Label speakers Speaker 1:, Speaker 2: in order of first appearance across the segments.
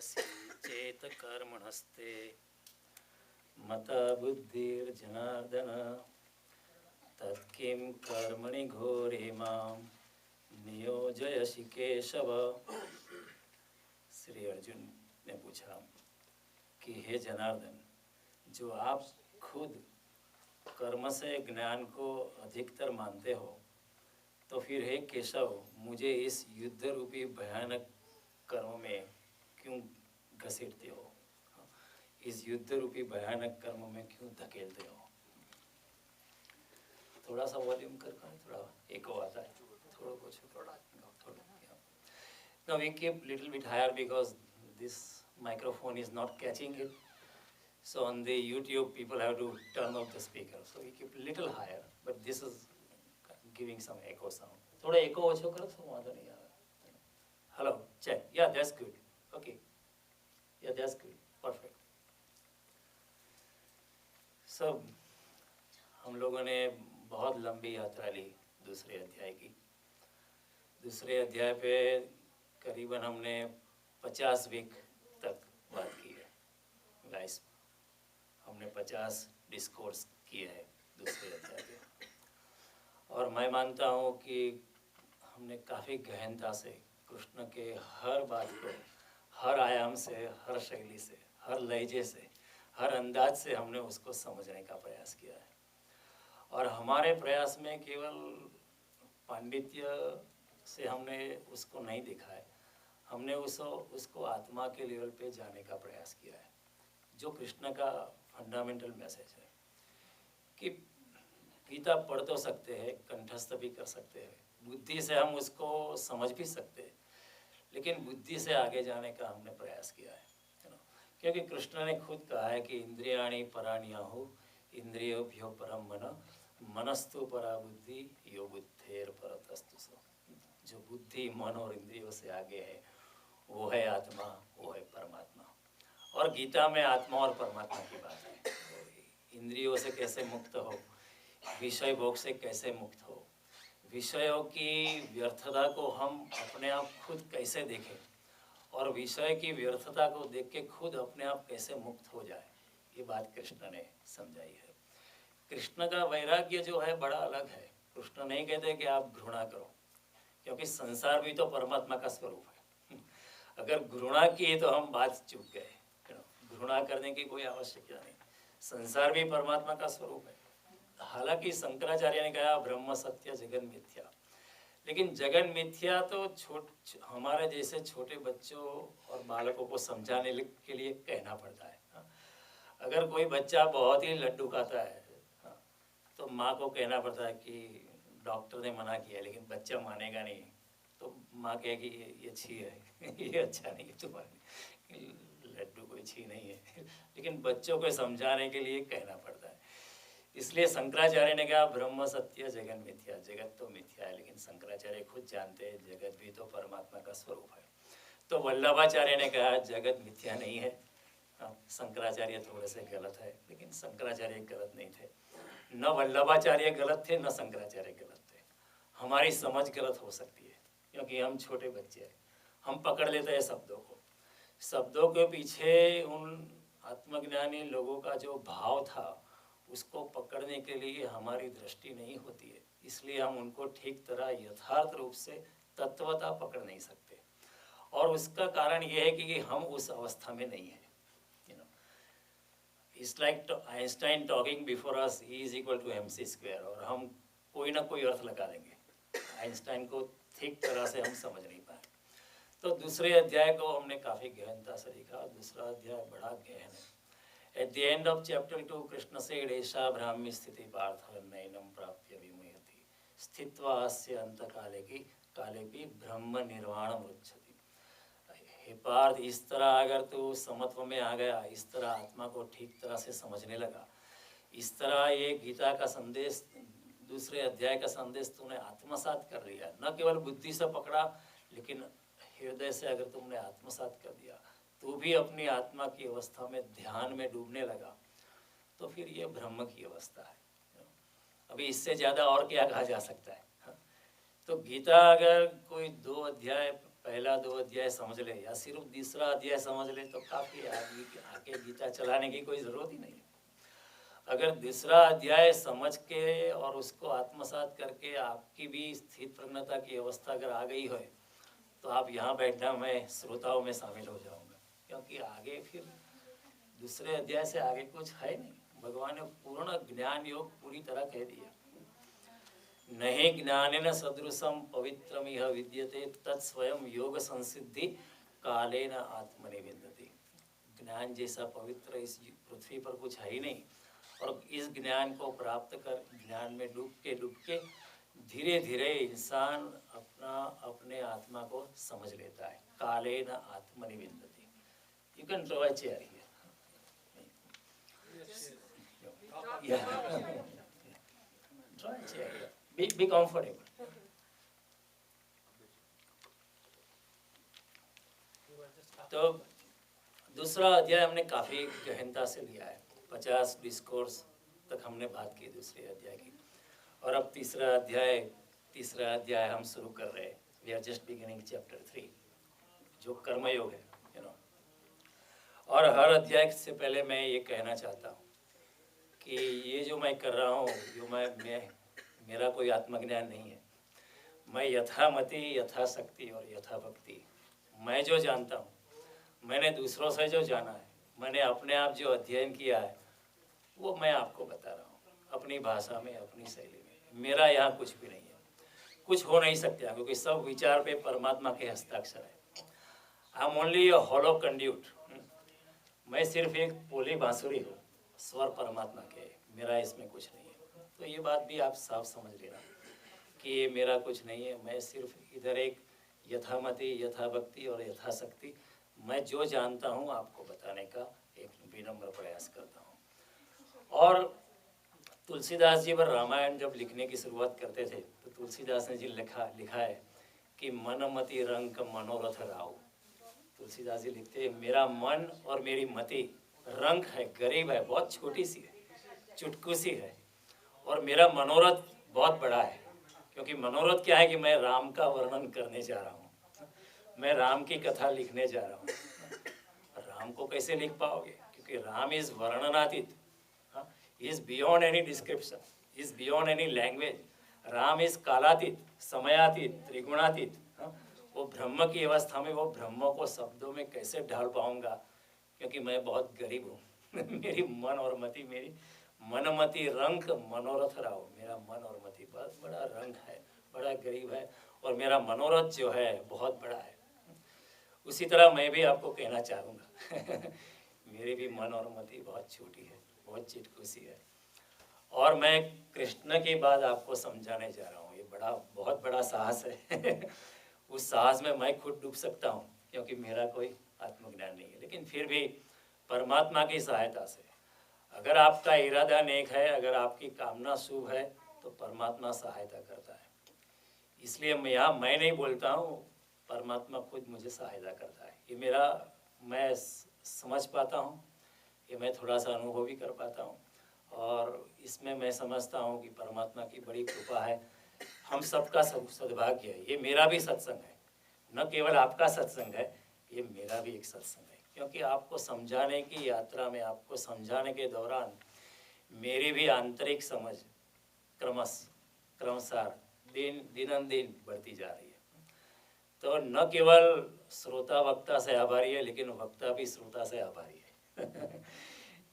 Speaker 1: वयसि चेत कर्मणस्ते मता बुद्धिर्जनार्दन तत्किं कर्मणि घोरे मां नियोजयसि केशव। श्री अर्जुन ने पूछा कि हे जनार्दन, जो आप खुद कर्म से ज्ञान को अधिकतर मानते हो, तो फिर हे केशव, मुझे इस युद्ध रूपी भयानक कर्म में क्यों घसीटते हो? इस युद्ध रूपी भयानक कर्म में क्यों धकेलते हो? थोड़ा सा वॉल्यूम कर पाए, थोड़ा एको आता है, थोड़ा कुछ थोड़ा। Now we keep little bit higher because this microphone is not catching it. So on the YouTube people have to turn off the speaker. So we keep little higher, but this is giving some echo sound. थोड़ा echo ओछो करो तो वांधो नहीं आवे. Hello, check. Yeah, that's good. Okay. Yeah, that's good. Perfect. So हम लोगों ने बहुत लंबी यात्रा ली दूसरे अध्याय की। दूसरे अध्याय पे करीबन हमने 50 वीक तक बात की है। गाइस, हमने 50 डिस्कोर्स किए हैं दूसरे अध्याय पे, और मैं मानता हूँ कि हमने काफ़ी गहनता से कृष्ण के हर बात को, हर आयाम से, हर शैली से, हर लहजे से, हर अंदाज से हमने उसको समझने का प्रयास किया है। और हमारे प्रयास में केवल पांडित्य से हमने उसको नहीं देखा है, हमने उसको आत्मा के लेवल पे जाने का प्रयास किया है। जो कृष्ण का फंडामेंटल मैसेज है कि गीता पढ़ तो सकते हैं, कंठस्थ भी कर सकते हैं, बुद्धि से हम उसको समझ भी सकते हैं, लेकिन बुद्धि से आगे जाने का हमने प्रयास किया है। क्योंकि कृष्ण ने खुद कहा है कि इंद्रियाणि पराण्याहु इंद्रियोभ्यो परम मन मनस्तु परा बुद्धि यो बुद्धेर परतस्तु सो। जो बुद्धि, मन और इंद्रियों से आगे है वो है आत्मा, वो है परमात्मा। और गीता में आत्मा और परमात्मा की बात है। इंद्रियों से कैसे मुक्त हो, विषय भोग से कैसे मुक्त हो, विषयों की व्यर्थता को हम अपने आप खुद कैसे देखें, और विषय की व्यर्थता को देख के खुद अपने आप कैसे मुक्त हो जाए, ये बात कृष्ण ने समझाई है। कृष्ण का वैराग्य जो है बड़ा अलग है। कृष्ण नहीं कहते कि आप घृणा करो, क्योंकि संसार भी तो परमात्मा का स्वरूप है। अगर घृणा की तो हम बात चूक गए। घृणा करने की कोई आवश्यकता नहीं, संसार भी परमात्मा का स्वरूप है। हालांकि शंकराचार्य ने कहा ब्रह्म सत्य जगन मिथ्या, लेकिन जगन मिथ्या तो हमारे जैसे छोटे बच्चों और बालकों को समझाने के लिए कहना पड़ता है। अगर कोई बच्चा बहुत ही लड्डू खाता है तो माँ को कहना पड़ता है कि डॉक्टर ने मना किया, लेकिन बच्चा मानेगा नहीं, तो माँ कहेगी ये अच्छी है, ये अच्छा नहीं है, तुम्हारे लड्डू कोई अच्छी नहीं है। लेकिन बच्चों को समझाने के लिए कहना पड़ता है। इसलिए शंकराचार्य ने कहा ब्रह्म सत्य जगन मिथ्या। जगत तो मिथ्या है, लेकिन शंकराचार्य खुद जानते हैं जगत भी तो परमात्मा का स्वरूप है। तो वल्लभाचार्य ने कहा जगत मिथ्या नहीं है। शंकराचार्य थोड़े से गलत है, लेकिन शंकराचार्य गलत नहीं थे। न वल्लभाचार्य गलत थे, न शंकराचार्य गलत थे। हमारी समझ गलत हो सकती है, क्योंकि हम छोटे बच्चे हैं, हम पकड़ लेते हैं शब्दों को। शब्दों के पीछे उन आत्मज्ञानी लोगों का जो भाव था उसको पकड़ने के लिए हमारी दृष्टि नहीं होती है, इसलिए हम उनको ठीक तरह यथार्थ रूप से तत्वता पकड़ नहीं सकते। और उसका कारण ये है कि हम उस अवस्था में नहीं है। It's like Einstein talking before us, E is equal to mc square, और हम कोई ना कोई अर्थ लगा देंगे, आइंस्टाइन को ठीक तरह से हम समझ नहीं पाए। तो दूसरे अध्याय को हमने काफ़ी गहनता से लिखा। दूसरा अध्याय बड़ा गहन है। At the end of chapter 2, Krishna से ऐसा ब्राह्मी स्थिति पार्थ नैनम प्राप्य विमुह्यति स्थित्वा अस्य अंत काले भी ब्रह्म निर्वाणम रुच्छति। हे पार्थ, इस तरह अगर तू समत्व में आ गया, इस तरह आत्मा को ठीक तरह से समझने लगा, इस तरह ये गीता का संदेश, दूसरे अध्याय का संदेश तूने आत्मसात कर लिया, न केवल बुद्धि से पकड़ा लेकिन हृदय से अगर तुमने आत्मसात कर दिया, तू भी अपनी आत्मा की अवस्था में ध्यान में डूबने लगा, तो फिर ये ब्रह्म की अवस्था है। अभी इससे ज़्यादा और क्या कहा जा सकता है। तो गीता अगर कोई 2 अध्याय पहला 2 अध्याय समझ ले या सिर्फ दूसरा अध्याय समझ ले तो काफ़ी है, आगे गीता चलाने की कोई ज़रूरत ही नहीं है। अगर दूसरा अध्याय समझ के और उसको आत्मसात करके आपकी भी स्थित प्रज्ञता की अवस्था अगर आ गई है तो आप यहाँ बैठना, मैं श्रोताओं में शामिल हो जाऊँगा, क्योंकि आगे फिर दूसरे अध्याय से आगे कुछ है नहीं। भगवान ने पूर्ण ज्ञान योग पूरी तरह कह दिया। नहीं ज्ञानेन सदृशम पवित्रमिह विद्यते तत्स्वयं योग संसिद्धि कालेन आत्मनि विन्दति। ज्ञान जैसा पवित्र इस पृथ्वी पर कुछ है ही नहीं, और इस ज्ञान को प्राप्त कर ज्ञान में डूब के धीरे धीरे इंसान अपने आत्मा को समझ लेता है। कालेन आत्मनि विन्दति। You can draw a chair here. Draw a chair here. Be comfortable. तो दूसरा अध्याय हमने काफ़ी गहनता से लिया है, 50 डिस्कोर्स तक हमने बात की दूसरे अध्याय की, और अब तीसरा अध्याय हम शुरू कर रहे हैं। We are just beginning chapter 3, जो कर्मयोग है, और हर अध्याय से पहले मैं ये कहना चाहता हूँ कि ये जो मैं कर रहा हूँ, जो मेरा कोई आत्मज्ञान नहीं है। मैं यथामति, यथाशक्ति और यथाभक्ति, मैं जो जानता हूँ, मैंने दूसरों से जो जाना है, मैंने अपने आप जो अध्ययन किया है, वो मैं आपको बता रहा हूँ अपनी भाषा में, अपनी शैली में। मेरा यहाँ कुछ भी नहीं है, कुछ हो नहीं सकता, क्योंकि सब विचार पे परमात्मा के हस्ताक्षर है। I am only a hollow conduit. मैं सिर्फ एक पोली बांसुरी हूँ, स्वर परमात्मा के, मेरा इसमें कुछ नहीं है। तो ये बात भी आप साफ समझ लेना कि ये मेरा कुछ नहीं है। मैं सिर्फ इधर एक यथामति, यथाभक्ति और यथाशक्ति, मैं जो जानता हूँ आपको बताने का एक विनम्र प्रयास करता हूँ। और तुलसीदास जी पर रामायण जब लिखने की शुरुआत करते थे तो तुलसीदास ने जी लिखा है कि मन मति रंग मनोरथ राव। तुलसीदास जी लिखते हैं, मेरा मन और मेरी मति रंग है, गरीब है, बहुत छोटी सी है, चुटकू सी है, और मेरा मनोरथ बहुत बड़ा है। क्योंकि मनोरथ क्या है कि मैं राम का वर्णन करने जा रहा हूँ, मैं राम की कथा लिखने जा रहा हूँ। राम को कैसे लिख पाओगे, क्योंकि राम इज वर्णनातीत, is beyond any description, is beyond any language. Ram is कालातीत, समयातीत, त्रिगुणातीत। वो ब्रह्म की अवस्था में वो ब्रह्म को शब्दों में कैसे ढाल पाऊंगा, क्योंकि मैं बहुत गरीब हूँ। मेरी मन और मति, मेरी मनमति रंग मनोरथ राव, मेरा मन और मति बहुत बड़ा रंग है, बड़ा गरीब है, और मेरा मनोरथ जो है बहुत बड़ा है। उसी तरह मैं भी आपको कहना चाहूँगा मेरी भी मन और मति बहुत छोटी है, बहुत चिटकुसी है, और मैं कृष्ण की बात आपको समझाने जा रहा हूँ। ये बहुत बड़ा साहस है उस साहस में मैं खुद डूब सकता हूँ, क्योंकि मेरा कोई आत्मज्ञान नहीं है। लेकिन फिर भी परमात्मा की सहायता से, अगर आपका इरादा नेक है, अगर आपकी कामना शुभ है, तो परमात्मा सहायता करता है। इसलिए मैं नहीं बोलता हूँ, परमात्मा खुद मुझे सहायता करता है। ये मैं समझ पाता हूँ, ये मैं थोड़ा सा अनुभव भी कर पाता हूँ, और इसमें मैं समझता हूँ कि परमात्मा की बड़ी कृपा है, हम सबका सद्भाग्य है। ये मेरा भी सत्संग है, न केवल आपका सत्संग है, ये मेरा भी एक सत्संग है। क्योंकि आपको समझाने की यात्रा में, आपको समझाने के दौरान मेरी भी आंतरिक समझ क्रमशः दिन बढ़ती जा रही है। तो न केवल श्रोता वक्ता से आभारी है, लेकिन वक्ता भी श्रोता से आभारी है।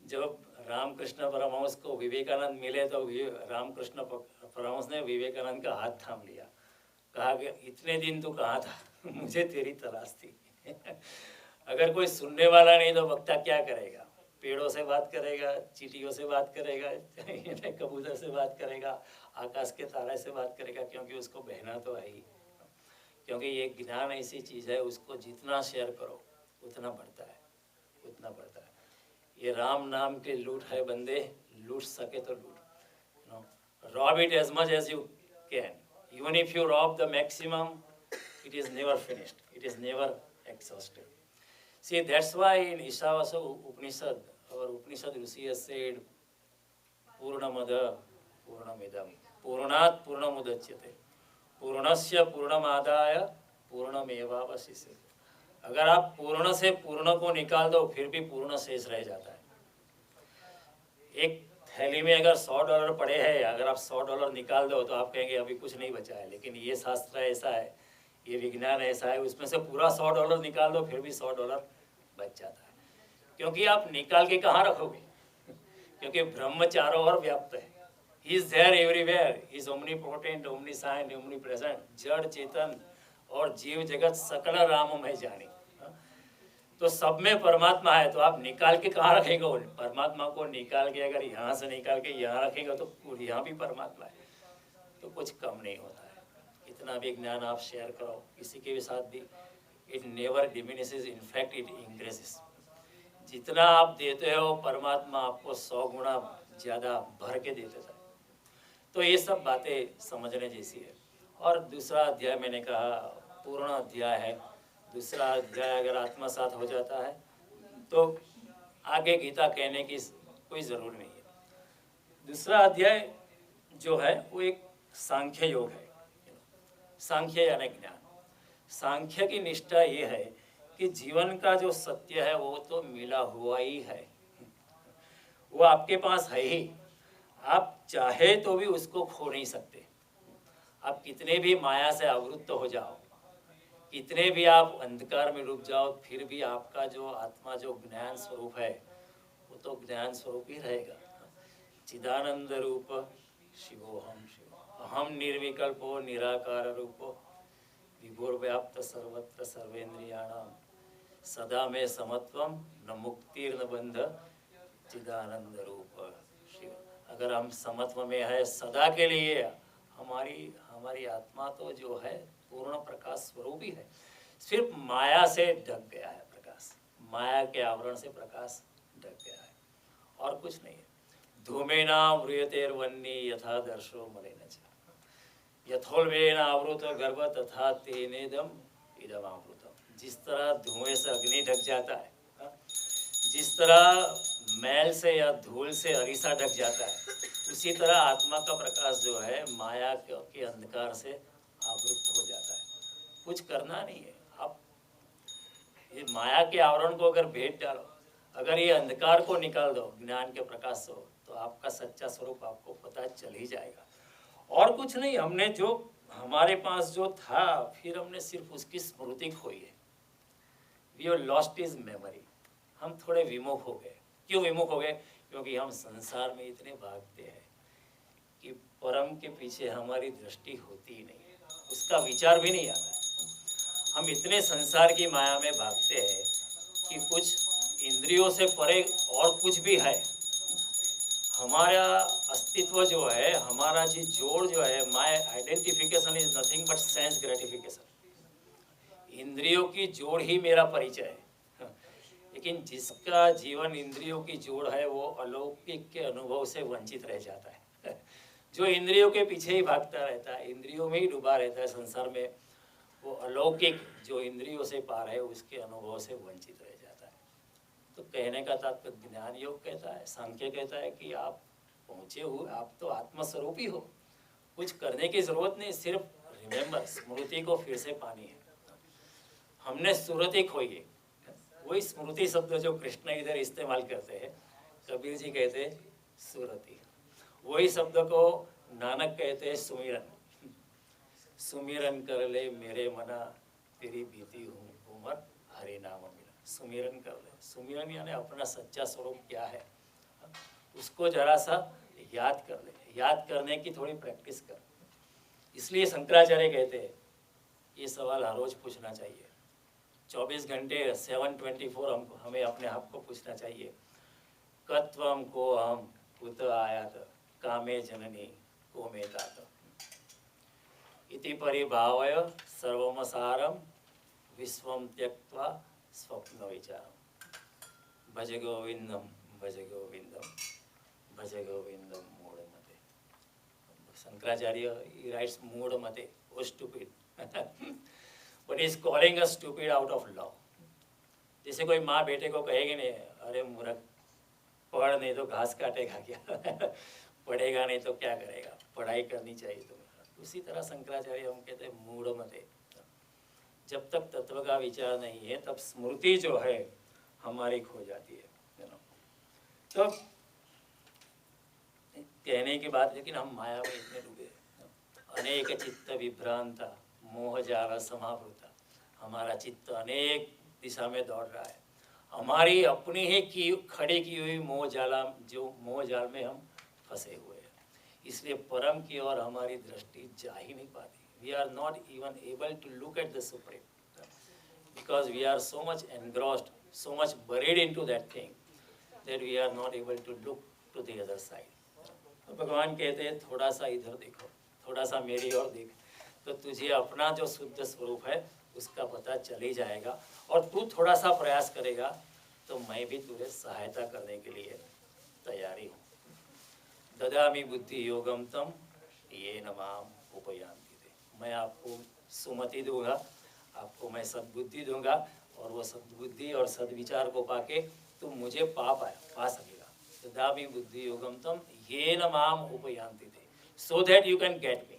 Speaker 1: जब रामकृष्ण परमहंस को विवेकानंद मिले तो रामकृष्ण परमहंस ने विवेकानंद का हाथ थाम लिया, कहा कि इतने दिन तू कहाँ था, मुझे तेरी तलाश थी। अगर कोई सुनने वाला नहीं तो वक्ता क्या करेगा? पेड़ों से बात करेगा, चींटियों से बात करेगा, कबूतर से बात करेगा, आकाश के तारे से बात करेगा, क्योंकि उसको बहना तो है ही। क्योंकि ये ज्ञान ऐसी चीज़ है, उसको जितना शेयर करो उतना बढ़ता है, उतना बढ़ता है। ये राम नाम के लूट है बंदे, लूट सके तो लूट, rob it as much as you can. Even if you rob the maximum, it is never finished, it is never exhausted. See, that's why in Ishavasa Upanishad, our Upanishad Rishi has said, Purnamada Purnamidam Purnat Purnamudachyate Purnasya Purnamadaya पूर्णमेवावशिष्यते। अगर आप पूर्ण से पूर्ण को निकाल दो फिर भी पूर्ण शेष रह जाता है। एक थैली में अगर $100 पड़े हैं, अगर आप $100 निकाल दो तो आप कहेंगे अभी कुछ नहीं बचा है। लेकिन ये शास्त्र ऐसा है, ये विज्ञान ऐसा है, उसमें से पूरा $100 निकाल दो फिर भी $100 बच जाता है। क्योंकि आप निकाल के कहाँ रखोगे? क्योंकि ब्रह्म चारों ओर व्याप्त है। He is there everywhere, he is omnipotent, omniscient, omnipresent. जड़ चेतन और जीव जगत सकल राममय जाने। तो सब में परमात्मा है, तो आप निकाल के कहाँ रखेंगे? परमात्मा को निकाल के अगर यहाँ से निकाल के यहाँ रखेंगे तो यहाँ भी परमात्मा है, तो कुछ कम नहीं होता है। इतना भी ज्ञान आप शेयर करो किसी के भी साथ भी, it never diminishes, in fact it increases. जितना आप देते हो परमात्मा आपको 100 गुना ज़्यादा भर के देते था। तो ये सब बातें समझने जैसी है। और दूसरा अध्याय मैंने कहा पूर्ण अध्याय है। दूसरा अध्याय अगर आत्मसात हो जाता है तो आगे गीता कहने की कोई ज़रूर नहीं है। दूसरा अध्याय जो है वो एक सांख्य योग है। सांख्य यानी ज्ञान। सांख्य की निष्ठा ये है कि जीवन का जो सत्य है वो तो मिला हुआ ही है, वो आपके पास है ही। आप चाहे तो भी उसको खो नहीं सकते। आप कितने भी माया से आवृत्त हो जाओ, कितने भी आप अंधकार में डूब जाओ, फिर भी आपका जो आत्मा जो ज्ञान स्वरूप है वो तो ज्ञान स्वरूप ही रहेगा। चिदानंद रूप शिवोहम शिव अहम निर्विकल्पो निराकार रूपो विभुर्व्याप्त सर्वत्र सर्वेन्द्रियाणाम सदा में समत्वम न मुक्तिर्न बंध चिदानंद रूप शिव। अगर हम समत्व में है सदा के लिए, हमारी आत्मा तो जो है पूर्ण प्रकाश स्वरूप ही है। सिर्फ माया से ढक गया है प्रकाश, माया के आवरण से प्रकाश ढक गया है और कुछ नहीं है। धूमेना व्रियतेर्वन्नी यथा दर्शो मलिन च यथोल्बेन आवृत गर्भ तथा तेनेदम इदम आवृतम। जिस तरह धुएं से अग्नि ढक जाता है, जिस तरह मैल से या धूल से अरीसा ढक जाता है, उसी तरह आत्मा का प्रकाश जो है माया के अंधकार से आवृत हो जाता है। कुछ करना नहीं है। आप ये माया के आवरण को अगर भेद डालो, अगर ये अंधकार को निकाल दो ज्ञान के प्रकाश से, तो आपका सच्चा स्वरूप आपको पता चल ही जाएगा। और कुछ नहीं, हमने जो हमारे पास जो था फिर हमने सिर्फ उसकी स्मृति खोई है। We have lost his memory. हम थोड़े विमुख हो गए। क्यों विमुख हो गए? क्योंकि हम संसार में इतने भागते हैं कि परम के पीछे हमारी दृष्टि होती ही नहीं है, उसका विचार भी नहीं आता है। हम इतने संसार की माया में भागते हैं कि कुछ इंद्रियों से परे और कुछ भी है। हमारा अस्तित्व जो है, हमारा जी जोड़ जो है, my identification is nothing but sense gratification. इंद्रियों की जोड़ ही मेरा परिचय है। लेकिन जिसका जीवन इंद्रियों की जोड़ है वो अलौकिक के अनुभव से वंचित रह जाता है। जो इंद्रियों के पीछे ही भागता रहता है, इंद्रियों में ही डूबा रहता है संसार में, वो अलौकिक जो इंद्रियों से पार है उसके अनुभव से वंचित रह जाता है। तो कहने का तात्पर्य ज्ञान योग कहता है, सांख्य कहता है कि आप पहुँचे हुए, आप तो आत्मस्वरूप ही हो। कुछ करने की जरूरत नहीं, सिर्फ रिमेम्बर, स्मृति को फिर से पानी है। हमने सुरति खोई है। वही स्मृति शब्द जो कृष्ण इधर इस्तेमाल करते हैं, कबीर जी कहते हैं सुरति। वही शब्द को नानक कहते हैं सुमिरन। सुमिरन कर ले मेरे मना तेरी बीती हूँ उम्र हरि नाम मिला। सुमिरन कर ले। सुमिरन यानी अपना सच्चा स्वरूप क्या है उसको जरा सा याद कर ले। याद करने की थोड़ी प्रैक्टिस कर। इसलिए शंकराचार्य कहते हैं ये सवाल हर रोज पूछना चाहिए। 24 घंटे 7/24 हमें अपने आप को पूछना चाहिए, कत्वम को हम कुत आयात कामे जननी को मे तात इति परिभावय सर्वमसारम विश्वम त्यक्त्वा स्वप्न विचारम भज गोविंदम भज गोविंदम भज गोविंदम मूढ़मते। Shankaracharya he writes मूढ़मते, O stupid, but he is calling us stupid out of love। जैसे कोई माँ बेटे को कहेगी नहीं, अरे मूर्ख पढ़ नहीं तो घास काटेगा क्या, पढ़ेगा नहीं तो क्या करेगा, पढ़ाई करनी चाहिए तुम्हें। उसी तरह शंकराचार्य हम कहते हैं मूढ़मते। जब तक तत्व का विचार नहीं है तब स्मृति जो है हमारी खो जाती है, तो कहने की बात, लेकिन हम माया में इतने डूबे अनेक चित्त विभ्रांता मोह जाल समावृता, हमारा चित्त अनेक दिशा में दौड़ रहा है, हमारी अपनी ही की खड़ी की हुई मोह जाल में हम फंसे हुए हैं, इसलिए परम की ओर हमारी दृष्टि जा ही नहीं पाती। We are not even able to look at the supreme because we are so much engrossed, so much buried into that thing that we are not able to look to the other side. तो भगवान कहते हैं थोड़ा सा इधर देखो, थोड़ा सा मेरी ओर देख, तो तुझे अपना जो शुद्ध स्वरूप है उसका पता चल ही जाएगा, और तू थोड़ा सा प्रयास करेगा तो मैं भी तुझे सहायता करने के लिए तैयारी हूँ। ददामि बुद्धि योगम तम ये नमाम उपयांति थे, मैं आपको सुमति दूंगा, आपको मैं सद्बुद्धि दूंगा, और वो सद्बुद्धि और सद्विचार को पाके तुम मुझे पा सकेगा। ददामि बुद्धि योगम तम ये नमाम उपयांति थे, so that you can get me.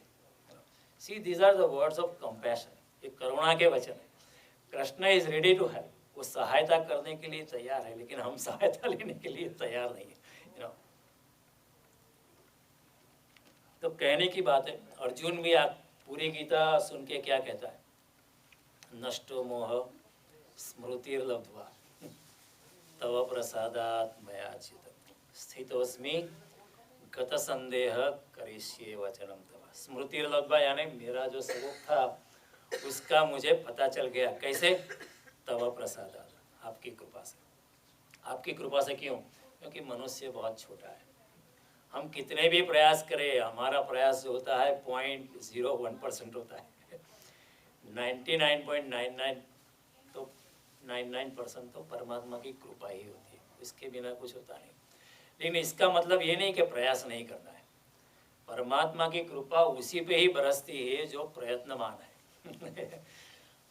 Speaker 1: See these are the words of compassion, ये करुणा के वचन है। Krishna is ready to help, वो सहायता करने के लिए तैयार है, लेकिन हम सहायता लेने के लिए तैयार नहीं है, तो कहने की बात है। अर्जुन भी आप पूरी गीता सुन के क्या कहता है, नष्टो मोह स्मृतिर्लब्ध्वा तव प्रसादात् मया चितम् स्थितोस्मि गत संदेह करिष्ये वचनम तव। स्मृतिर्लब्ध्वा यानी मेरा जो स्वरूप था उसका मुझे पता चल गया। कैसे? तव प्रसादात्, आपकी कृपा से। आपकी कृपा से क्यों? क्योंकि मनुष्य बहुत छोटा है, हम कितने भी प्रयास करें, हमारा प्रयास जो होता है 0.01% होता है 99.99 तो 99% तो परमात्मा की कृपा ही होती है, इसके बिना कुछ होता नहीं। लेकिन इसका मतलब ये नहीं कि प्रयास नहीं करना है, परमात्मा की कृपा उसी पे ही बरसती है जो प्रयत्नमान है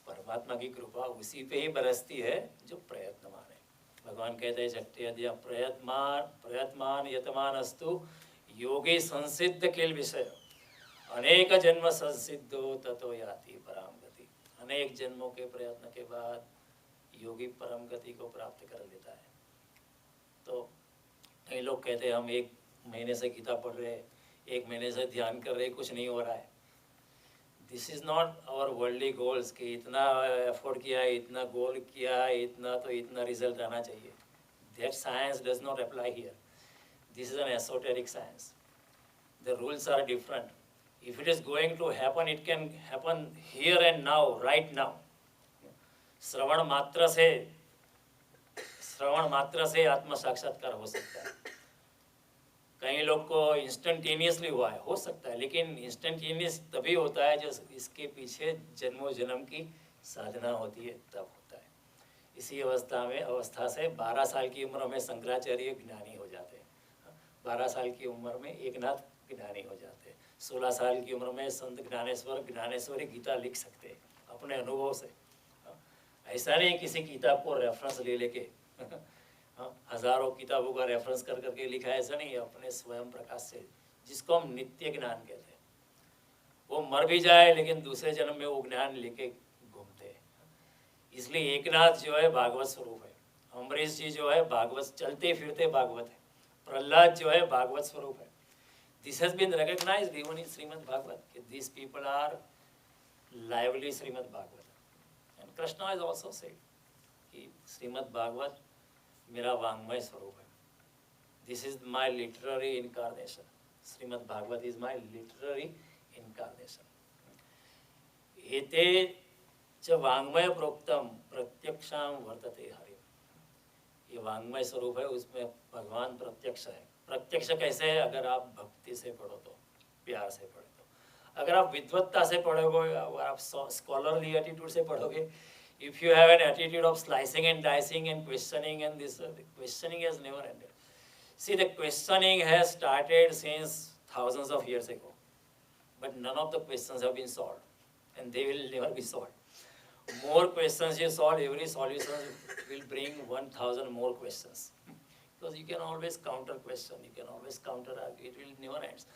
Speaker 1: परमात्मा की कृपा उसी पे ही बरसती है जो प्रयत्नमान है। भगवान कहते हैं शक्ति अद्या प्रयत्मान यतमान अस्तु योगी संसिद्ध किल विषय अनेक जन्म संसिद्धो ततो याति परम गति। अनेक जन्मों के प्रयत्न के बाद योगी परम गति को प्राप्त कर लेता है। तो कई लोग कहते हैं हम 1 महीने से गीता पढ़ रहे हैं, 1 महीने से ध्यान कर रहे हैं, कुछ नहीं हो रहा है। This is not our worldly goals कि इतना एफर्ट किया है, इतना गोल किया है, इतना तो इतना रिजल्ट आना चाहिए। That science does not apply here. This is an esoteric science. The rules are different. If it is going to happen, it can happen here and now, right now. श्रवण मात्र से आत्म साक्षात्कार हो सकता है। कई लोग को इंस्टेंटेनियसली हुआ है, हो सकता है, लेकिन इंस्टेंटेनियस तभी होता है जब इसके पीछे जन्मों जन्म की साधना होती है, तब होता है। इसी अवस्था से 12 साल की उम्र में शंकराचार्य ज्ञानी हो जाते हैं, 12 साल की उम्र में एकनाथ ज्ञानी हो जाते हैं, 16 साल की उम्र में संत ज्ञानेश्वरी गीता लिख सकते हैं अपने अनुभव से। ऐसा नहीं किसी किताब को रेफरेंस ले लेके हजारों किताबों का रेफरेंस कर करके लिखा है, ऐसा नहीं है, अपने स्वयं प्रकाश से, जिसको हम नित्य ज्ञान कहते हैं। वो मर भी जाए लेकिन दूसरे जन्म में वो ज्ञान लेके घूमते हैं। इसलिए एकनाथ जो है भागवत स्वरूप है, अम्बरीश जी जो है भागवत चलते फिरते भागवत है, प्रहलाद जो है भागवत स्वरूप है। This has been recognised even in Shrimad Bhagwat कि this people are lively Shrimad Bhagwat. And Krishna has also said कि श्रीमद् भागवत मेरा वांग्मय स्वरूप है। This is my literary incarnation. Shrimad Bhagwat is my literary incarnation. एते च वांग्मय प्रोक्तम प्रत्यक्षाम वर्तते हरि। ये वांग्मय स्वरूप है, उसमें भगवान प्रत्यक्ष है। प्रत्यक्ष कैसे है? अगर आप भक्ति से पढ़ो तो, प्यार से पढ़ो तो। अगर आप विद्वत्ता से पढ़ोगे, अगर आप स्कॉलरली एटीट्यूड से पढ़ोगे, if you have an attitude of slicing and dicing and questioning, and this the questioning has never ended. See, the questioning has started since thousands of years ago, but none of the questions have been solved, and they will never be solved. More questions you solve, every solution will bring 1000 more questions, because you can always counter question, you can always counter argue, it will never end.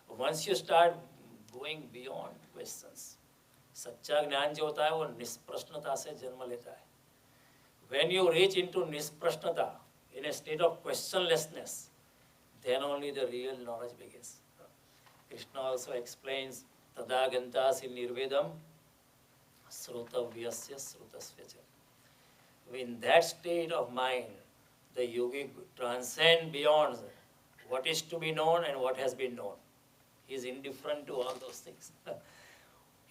Speaker 1: Once you start going beyond questions, सच्चा ज्ञान जो होता है वो निष्प्रश्नता से जन्म लेता है. When you reach into nisprashnata, in a state of questionlessness, then only the real knowledge begins. Krishna also explains tadagantas in nirvedam srutavyasya srutasvyacha. In that state of mind, the yogi transcends beyond what is to be known and what has been known. He is indifferent to all those things.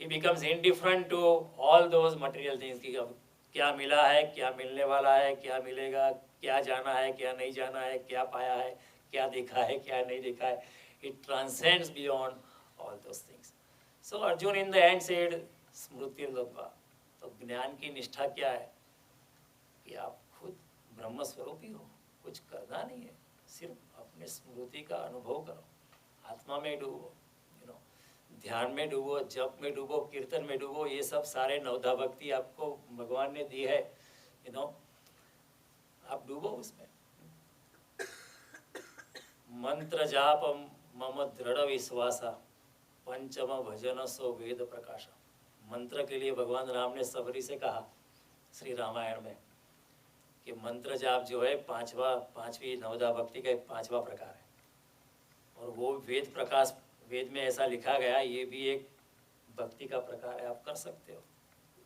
Speaker 1: He becomes indifferent to all those material things. कि अब क्या मिला है, क्या मिलने वाला है, क्या मिलेगा, क्या जाना है, क्या नहीं जाना है, क्या पाया है, क्या देखा है, क्या नहीं देखा है. It transcends beyond all those things. So Arjun in the end said, Smrutirlabha. तो ज्ञान की निष्ठा क्या है कि आप खुद ब्रह्म स्वरूप ही हो, कुछ करना नहीं है, सिर्फ अपने स्मृति का अनुभव करो, आत्मा में डूबो, ध्यान में डूबो, जप में डूबो, कीर्तन में डूबो. ये सब सारे नवधा भक्ति आपको भगवान ने दी है, आप डूबो उसमें. मंत्र जाप मम दृढ़ विश्वासा पंचम भजन सो वेद प्रकाशा. मंत्र के लिए भगवान राम ने सबरी से कहा श्री रामायण में कि मंत्र जाप जो है पांचवी नवधा भक्ति का एक 5वां प्रकार है. और वो वेद प्रकाश, वेद में ऐसा लिखा गया, ये भी एक भक्ति का प्रकार है. आप कर सकते हो,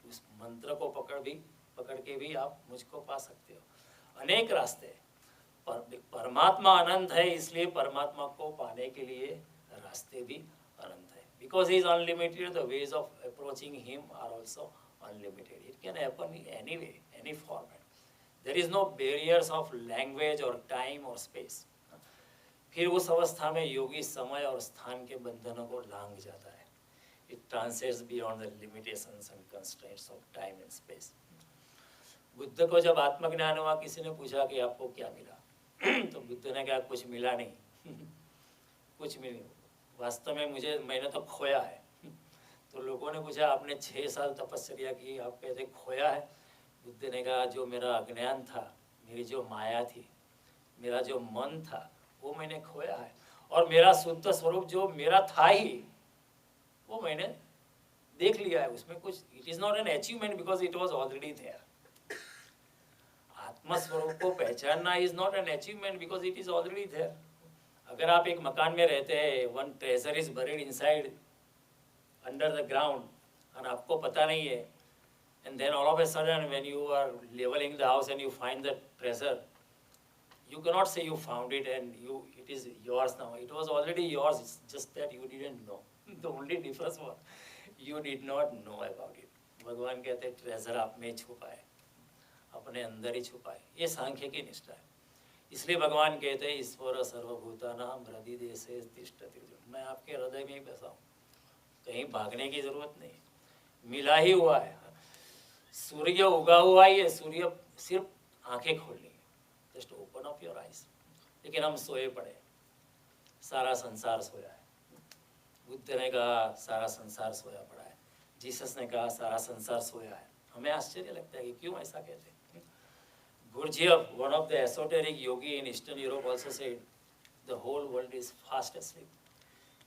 Speaker 1: उस मंत्र को पकड़ के भी आप मुझको पा सकते हो. अनेक रास्ते हैं. परमात्मा अनंत है, इसलिए परमात्मा को पाने के लिए रास्ते भी अनंत है. Because he is unlimited, the ways of approaching him are also unlimited. It can happen in any way, any format. There is no barriers of language और टाइम और स्पेस. फिर उस अवस्था में योगी समय और स्थान के बंधनों को लांघ जाता है. It transcends beyond the limitations and constraints of time and space. Buddha को जब आत्मज्ञान हुआ, किसी ने पूछा कि आपको क्या मिला, तो बुद्ध ने कहा कुछ मिला नहीं. कुछ भी नहीं, वास्तव में मैंने तो खोया है. तो लोगों ने पूछा आपने 6 साल तपस्या की, आप कहते खोया है. बुद्ध ने कहा जो मेरा अज्ञान था, मेरी जो माया थी, मेरा जो मन था, वो मैंने खोया है. और मेरा शुद्ध स्वरूप जो मेरा था ही, वो मैंने देख लिया है. उसमें कुछ, it is not an achievement because it was already there. आत्मा स्वरूप को पहचानना is not an achievement because it is already there. अगर आप एक मकान में रहते हैं, one treasure is buried inside under the ground, और आपको पता नहीं है, and then all of a sudden when you are leveling the house and you find the treasure, you cannot say you found it and it is yours now. It was already yours, it's just that you didn't know. The only difference was you did not know about it. भगवान कहते हैं treasure आप में छुपा है, अपने अंदर ही छुपा है. ये सांख्य की निष्ठा है. इसलिए भगवान कहते हैं ईश्वर सर्वभूतानां हृदय देशे तिष्ठति. मैं आपके हृदय में ही बैठा हूँ, कहीं भागने की जरूरत नहीं, मिला ही हुआ है. सूर्य उगा हुआ ही है, सूर्य सिर्फ आंखें खोलनी है, just open up your eyes. लेकिन हम सोए पड़े, सारा संसार सोया है. बुद्ध ने कहा सारा संसार सोया पड़ा है, जीसस ने कहा सारा संसार सोया है. हमें आश्चर्य लगता है कि क्यों ऐसा कहते हैं. Gurdjieff, one of the esoteric yogi in eastern Europe, also said the whole world is fast asleep.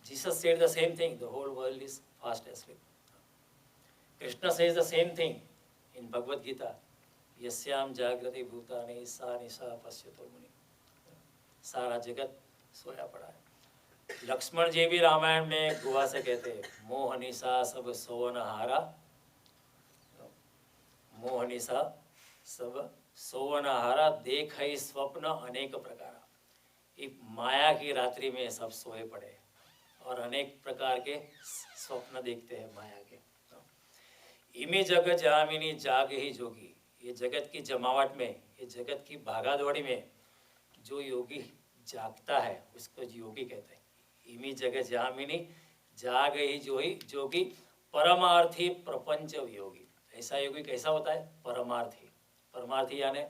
Speaker 1: Jesus said the same thing, the whole world is fast asleep. Krishna says the same thing in Bhagavad Gita, यस्याम जागृति भूतानि सा निशा पश्यतो मुनि. सारा जगत सोया पड़ा है. लक्ष्मण जी भी रामायण में गुहा से कहते हैं मोह निशा सब सोवनहारा, मोह निशा सब सोवनहारा, देख ही स्वप्न अनेक प्रकार. एक माया की रात्रि में सब सोए पड़े और अनेक प्रकार के स्वप्न देखते हैं माया के. इमी जगत जामिनी जाग ही जोगी. ये जगत की जमावट में, ये जगत की भागादौड़ी में जो योगी जागता है उसको योगी कहते हैं. इमी जगत जामिनी जाग ही जोगी परमार्थी प्रपंच योगी. ऐसा योगी कैसा होता है? परमार्थी. परमार्थी यानी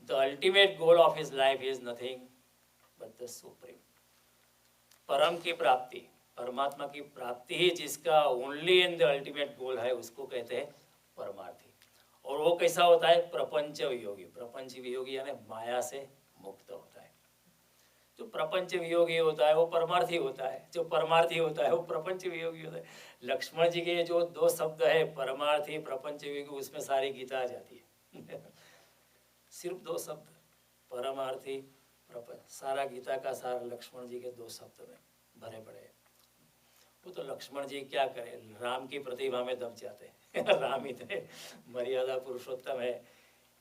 Speaker 1: the ultimate goal of his life is nothing but the supreme. परम की प्राप्ति, परमात्मा की प्राप्ति ही जिसका only and the ultimate goal है, उसको कहते हैं परमार्थी. और वो कैसा होता है? प्रपंच वियोगी. प्रपंच वियोगी यानी माया से मुक्त होता है. जो प्रपंच वियोगी होता है वो परमार्थी होता है, जो परमार्थी होता है वो प्रपंच वियोगी होता है। लक्ष्मण जी के जो दो शब्द है परमार्थी प्रपंच वियोगी, उसमें सारी गीता आ जाती है। सिर्फ दो शब्द, परमार्थी प्रपंच, सारा गीता का सार लक्ष्मण जी के दो शब्द में भरे पड़े हैं। वो तो लक्ष्मण जी क्या करें, राम की प्रतिभा में दब जाते हैं। राम इतने मर्यादा पुरुषोत्तम है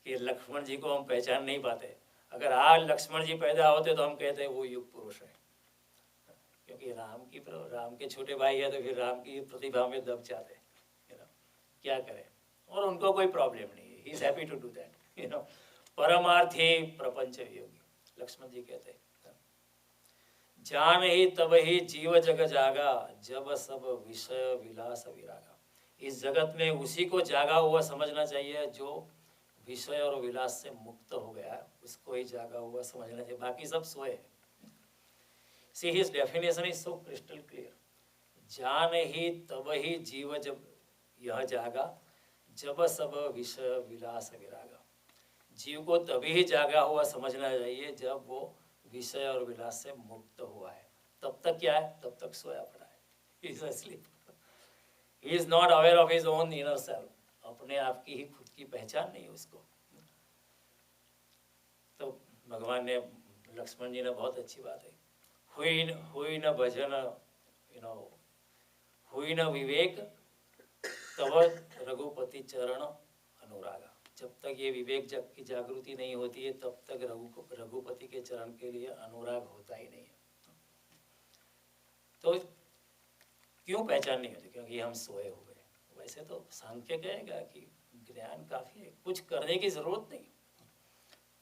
Speaker 1: कि लक्ष्मण जी को हम पहचान नहीं पाते। अगर आज लक्ष्मण जी पैदा होते तो हम कहते हैं वो युग पुरुष है, क्योंकि राम के छोटे भाई है तो फिर राम की प्रतिभा में दब जाते हैं। क्या करें, और उनको कोई प्रॉब्लम नहीं है, he is happy to do that. परमार्थी प्रपंच योगी, लक्ष्मण जी कहते हैं। जान ही तब ही जीव जग जागा, जब सब विषय विलास विरागा। इस जगत में उसी को जागा हुआ समझना चाहिए जो विषय और विलास से मुक्त हो गया, उसको ही जागा हुआ समझना चाहिए, बाकी सब सोए हैं। See, his definition is so crystal clear. जान ही तब ही जीव जब यह जागा, जब सब विषय विलास विरागा। जीव को तभी ही जागा हुआ समझना चाहिए जब वो विषय और विलास से मुक्त हुआ है। तब तक क्या है, तब तक सोया पड़ा है, he is asleep. He is not aware of his own inner self. अपने आप की ही खुद की पहचान नहीं उसको। तो भगवान ने, लक्ष्मण जी ने बहुत अच्छी बात है, हुई न भजन, हुई न विवेक, तब रघुपति चरण अनुरागा। जब तक ये विवेक जग की जागृति नहीं होती है तब तक रघुपति के चरण के लिए अनुराग होता ही नहीं है। तो क्यों पहचान नहीं होती, क्योंकि हम सोए हुए। वैसे तो सांख्य कहेगा कि ज्ञान काफी है, कुछ करने की जरूरत नहीं,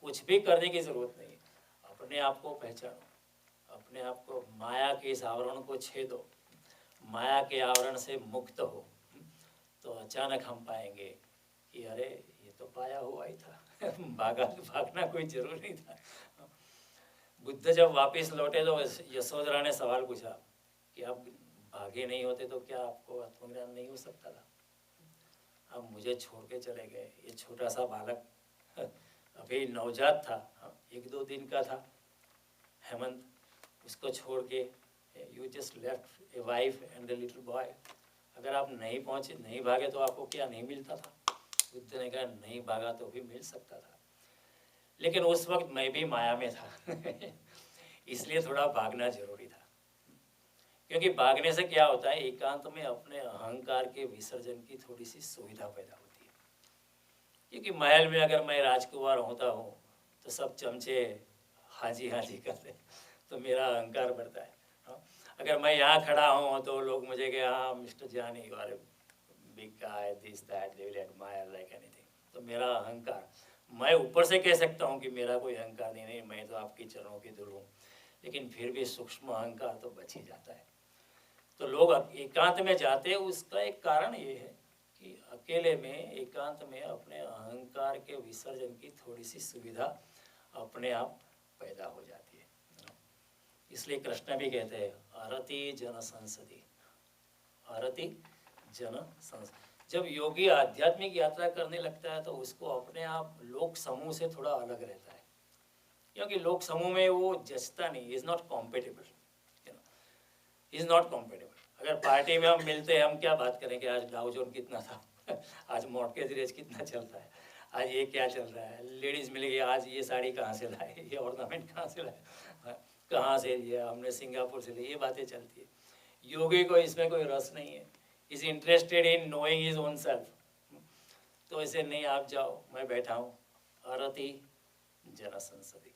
Speaker 1: कुछ भी करने की जरूरत नहीं। अपने आप को पहचानो, अपने आप को, माया के इस आवरण को छेदो, माया के आवरण से मुक्त हो, तो अचानक हम पाएंगे कि अरे ये तो पाया हुआ ही था। भागना कोई जरूरी नहीं था। बुद्ध जब वापस लौटे तो यशोधरा ने सवाल पूछा कि आप भागे नहीं होते तो क्या आपको आत्मज्ञान नहीं हो सकता था? अब मुझे छोड़ के चले गए, ये छोटा सा बालक अभी नवजात था, 1-2 दिन का था, हेमंत, उसको छोड़ के you just left a wife and a little boy. अगर आप नहीं पहुंचे, नहीं भागे तो आपको क्या नहीं मिलता था? बुद्ध ने कहा नहीं भागा तो भी मिल सकता था, लेकिन उस वक्त मैं भी माया में था। इसलिए थोड़ा भागना जरूरी था, क्योंकि भागने से क्या होता है, एकांत में अपने अहंकार के विसर्जन की थोड़ी सी सुविधा पैदा होती है। क्योंकि महल में अगर मैं राजकुमार होता हूँ तो सब चमचे हाजी हाजी करते, तो मेरा अहंकार बढ़ता है। अगर मैं यहाँ खड़ा हूँ तो लोग मुझे कहे हाँ mister Johnny you are big guy, this that, they will admire like anything. तो मेरा अहंकार, मैं ऊपर से कह सकता हूँ कि मेरा कोई अहंकार नहीं, मैं तो आपकी चरणों की धूल हूँ, लेकिन फिर भी सूक्ष्म अहंकार तो बच ही जाता है। तो लोग एकांत में जाते हैं, उसका एक कारण ये है कि अकेले में, एकांत में अपने अहंकार के विसर्जन की थोड़ी सी सुविधा अपने आप पैदा हो जाती है। इसलिए कृष्ण भी कहते हैं अरति जन संसदि, अरति जन संसदि। जब योगी आध्यात्मिक यात्रा करने लगता है तो उसको अपने आप लोक समूह से थोड़ा अलग रहता है, क्योंकि लोक समूह में वो जचता नहीं, is not compatible, is not compatible. अगर पार्टी में हम मिलते हैं, हम क्या बात करेंगे आज डाउ जोन कितना था, आज मॉर्टगेज रेट कितना चलता है, आज ये क्या चल रहा है, लेडीज मिल गई, आज ये साड़ी कहाँ से लाए, ये ऑर्नामेंट कहाँ से लाए, कहाँ से लिया हमने, सिंगापुर से ली, ये बातें चलती है। योगी को इसमें कोई रस नहीं है, is interested in knowing his own self. तो ऐसे नहीं, आप जाओ, मैं बैठा हूँ, अरति जन संसदि।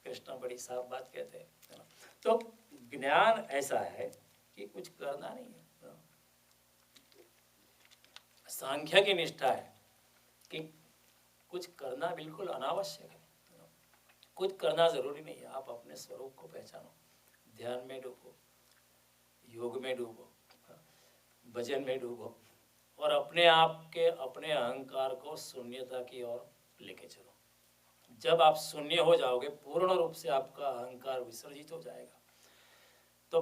Speaker 1: कृष्ण बड़ी साफ बात कहते हैं। तो ज्ञान ऐसा है कि कुछ करना नहीं है। सांख्य की निष्ठा है कि कुछ करना बिल्कुल अनावश्यक है, कुछ करना जरूरी नहीं है। आप अपने स्वरूप को पहचानो, ध्यान में डूबो, योग में डूबो, भजन में डूबो, और अपने आप के, अपने अहंकार को शून्यता की ओर लेके चलो। जब आप शून्य हो जाओगे, पूर्ण रूप से आपका अहंकार विसर्जित हो जाएगा, तो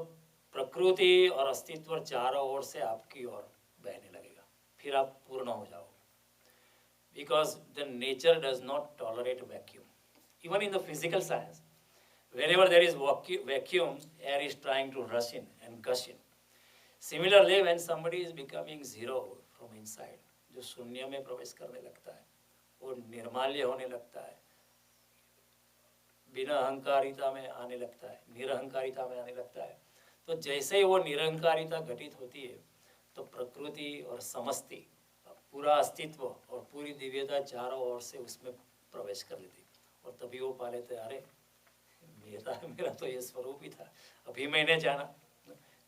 Speaker 1: प्रकृति और अस्तित्व चारों ओर से आपकी ओर बहने लगेगा, फिर आप पूर्ण हो जाओगे। Because the nature does not tolerate vacuum, even in the physical science. Whenever there is vacuum, air is trying to rush in and gush in. Similarly, when somebody is becoming zero from inside, जो शून्य में प्रवेश करने लगता है, वो निर्माल्य होने लगता है, बिना अहंकारिता में आने लगता है, निरहंकारिता में आने लगता है, तो जैसे ही वो निरहंकारिता घटित होती है तो प्रकृति और समष्टि, पूरा अस्तित्व और पूरी दिव्यता चारों ओर से उसमें प्रवेश कर लेती, और तभी वो पा लेते, अरे मेरा तो ये स्वरूप ही था, अभी मैंने जाना,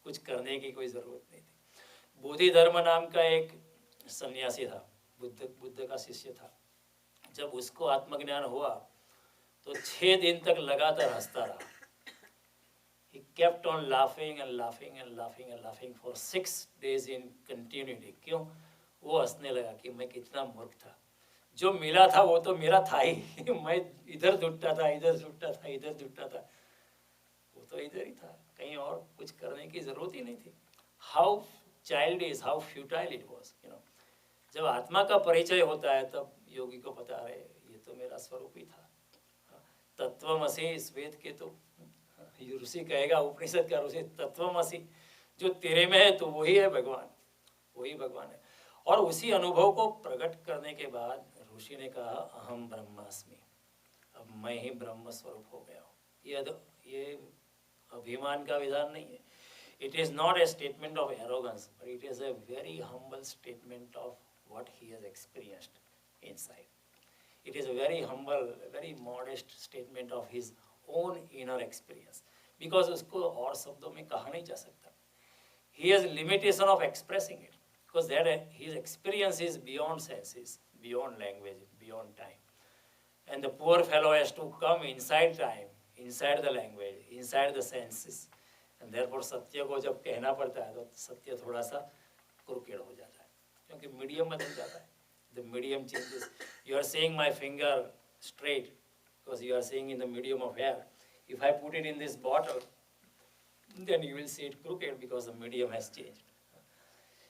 Speaker 1: कुछ करने की कोई ज़रूरत नहीं थी। बोधि धर्म नाम का एक सन्यासी था, बुद्ध का शिष्य था। जब उसको आत्मज्ञान हुआ तो 6 दिन तक लगातार हंसता रहा। He kept on laughing and laughing and laughing and laughing for 6 days in continuity. क्यों? वो हंसने लगा कि मैं कितना मूर्ख था, जो मिला था वो तो मेरा था ही मैं इधर जुटता था, इधर जुटता था, इधर जुटता था, वो तो इधर ही था, कहीं और कुछ करने की जरूरत ही नहीं थी। How childish, how futile it was, you know. जब आत्मा का परिचय होता है तब योगी को पता है ये तो मेरा स्वरूप ही था। तत्वमसि, इस वेद के तो ऋषि कहेगा, उपनिषद का ऋषि, तत्वमसि, जो तेरे में है तो वही है भगवान, वही भगवान है। और उसी अनुभव को प्रकट करने के बाद ऋषि ने कहा अहम ब्रह्मास्मि, अब मैं ही ब्रह्म स्वरूप हो गया हूँ। ये अभिमान का विधान नहीं है। It is not a statement of arrogance, but it is a very humble statement of what he has experienced inside. It is a very humble, very modest statement of his own inner experience, because उसको और शब्दों में कहा नहीं जा सकता। He has limitation of expressing it, because that his experience is beyond senses, beyond language, beyond time, and the poor fellow has to come inside time, inside the language, inside the senses, and therefore सत्य को जब कहना पड़ता है तो सत्य थोड़ा सा क्रूकेड हो जाता है, क्योंकि मीडियम बदल जाता है। The medium changes. You are seeing my finger straight because you are seeing in the medium of air. If I put it in this bottle, then you will see it crooked because the medium has changed.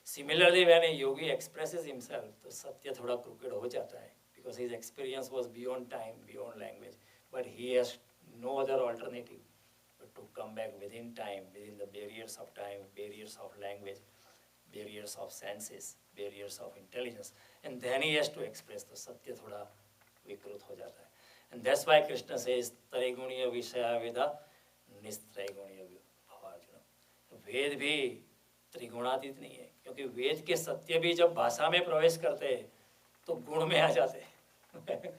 Speaker 1: Similarly, when a yogi expresses himself, तो सत्य थोड़ा crooked हो जाता है, because his experience was beyond time, beyond language, but he has no other alternative but to come back within time, within the barriers of time, barriers of language, barriers of senses, barriers of intelligence, and then he has to express, तो सत्य थोड़ा विकृत हो जाता है। And that's why Krishna says त्रैगुणीय विषया वेदा निस्त्रैगुणीय भवार्जुन। वेद भी त्रिगुणातीत नहीं है, क्योंकि वेद के सत्य भी जब भाषा में प्रवेश करते हैं तो गुण में आ जाते हैं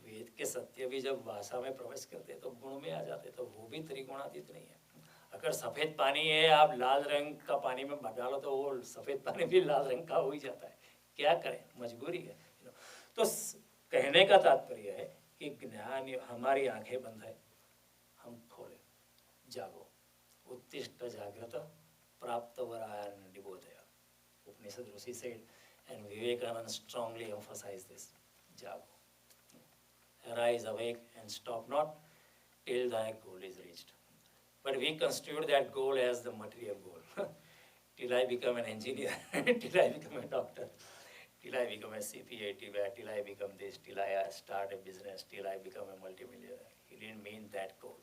Speaker 1: वेद के सत्य भी जब भाषा में प्रवेश करते हैं तो गुण में आ जाते हैं, तो वो भी त्रिगुणातीत नहीं है। अगर सफ़ेद पानी है, आप लाल रंग का पानी में डालो तो वो सफ़ेद पानी भी लाल रंग का हो ही जाता है, क्या करें, मजबूरी है। तो कहने का तात्पर्य है कि ज्ञान, हमारी आंखें बंद है, हम खोले, जागो, उत्तिष्ठ जागृत प्राप्त वरायन निबोधया, उपनिषद ऋषि said, and Vivekananda strongly emphasized this, जागो, arise, awake and stop not till thy goal is reached. But we construed that goal as the material goal. Till I become an engineer, till I become a doctor, till I become a CPA, till I become this, till I start a business, till I become a multimillionaire. He didn't mean that goal.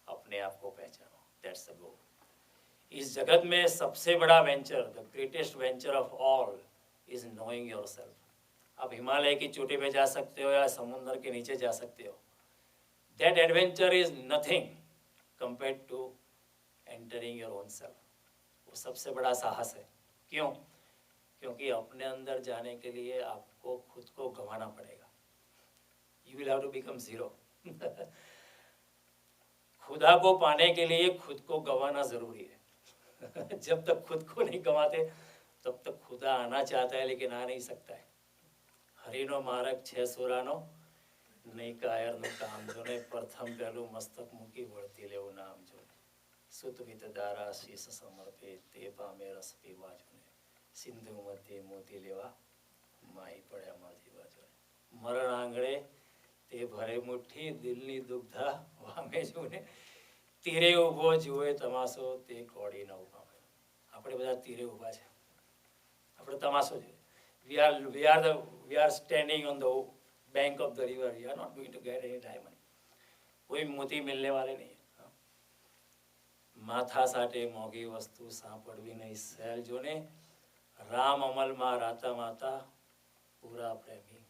Speaker 1: अपने आप को पहचानो, that's the goal. इस जगत में सबसे बड़ा venture, the greatest venture of all, is knowing yourself. आप हिमालय की चोटी पे जा सकते हो या समुद्र के नीचे जा सकते हो. That adventure is nothing compared to entering your own self. वो सबसे बड़ा साहस है. क्यों? क्योंकि अपने अंदर जाने के लिए आपको खुद को गंवाना पड़ेगा. You will have to become zero. खुदा को पाने के लिए खुद को गंवाना जरूरी है. जब तक खुद को नहीं गंवाते तब तक खुदा आना चाहता है लेकिन आ नहीं सकता है. हरिनो मारक 6 सोरानो नहीं कायर नो काम जो ने प्रथम पहलू मस्तक मुकी बढ़ती ले वो नाम जो सुतवित दारा शीस समर्पे ते पामे रस पीवा जो ने सिंधु मध्य मोती लेवा माई पड़े अमर जीवा जो ने मरण आंगड़े ते भरे मुट्ठी दिलनी दुग्धा वामे जो ने तीरे उभो जुए तमाशो ते कोड़ी न उपामे. આપણે બધા તીરે ઊભા છે, આપણે તમાશો છે. we are standing on the bank of the river. We are not going to get any diamond. कोई मोती मिलने वाले नहीं है। माथा साटे मोगी वस्तु सांपड़वी नहीं सैल जोने राम अमल मा राता माता पूरा प्रेमी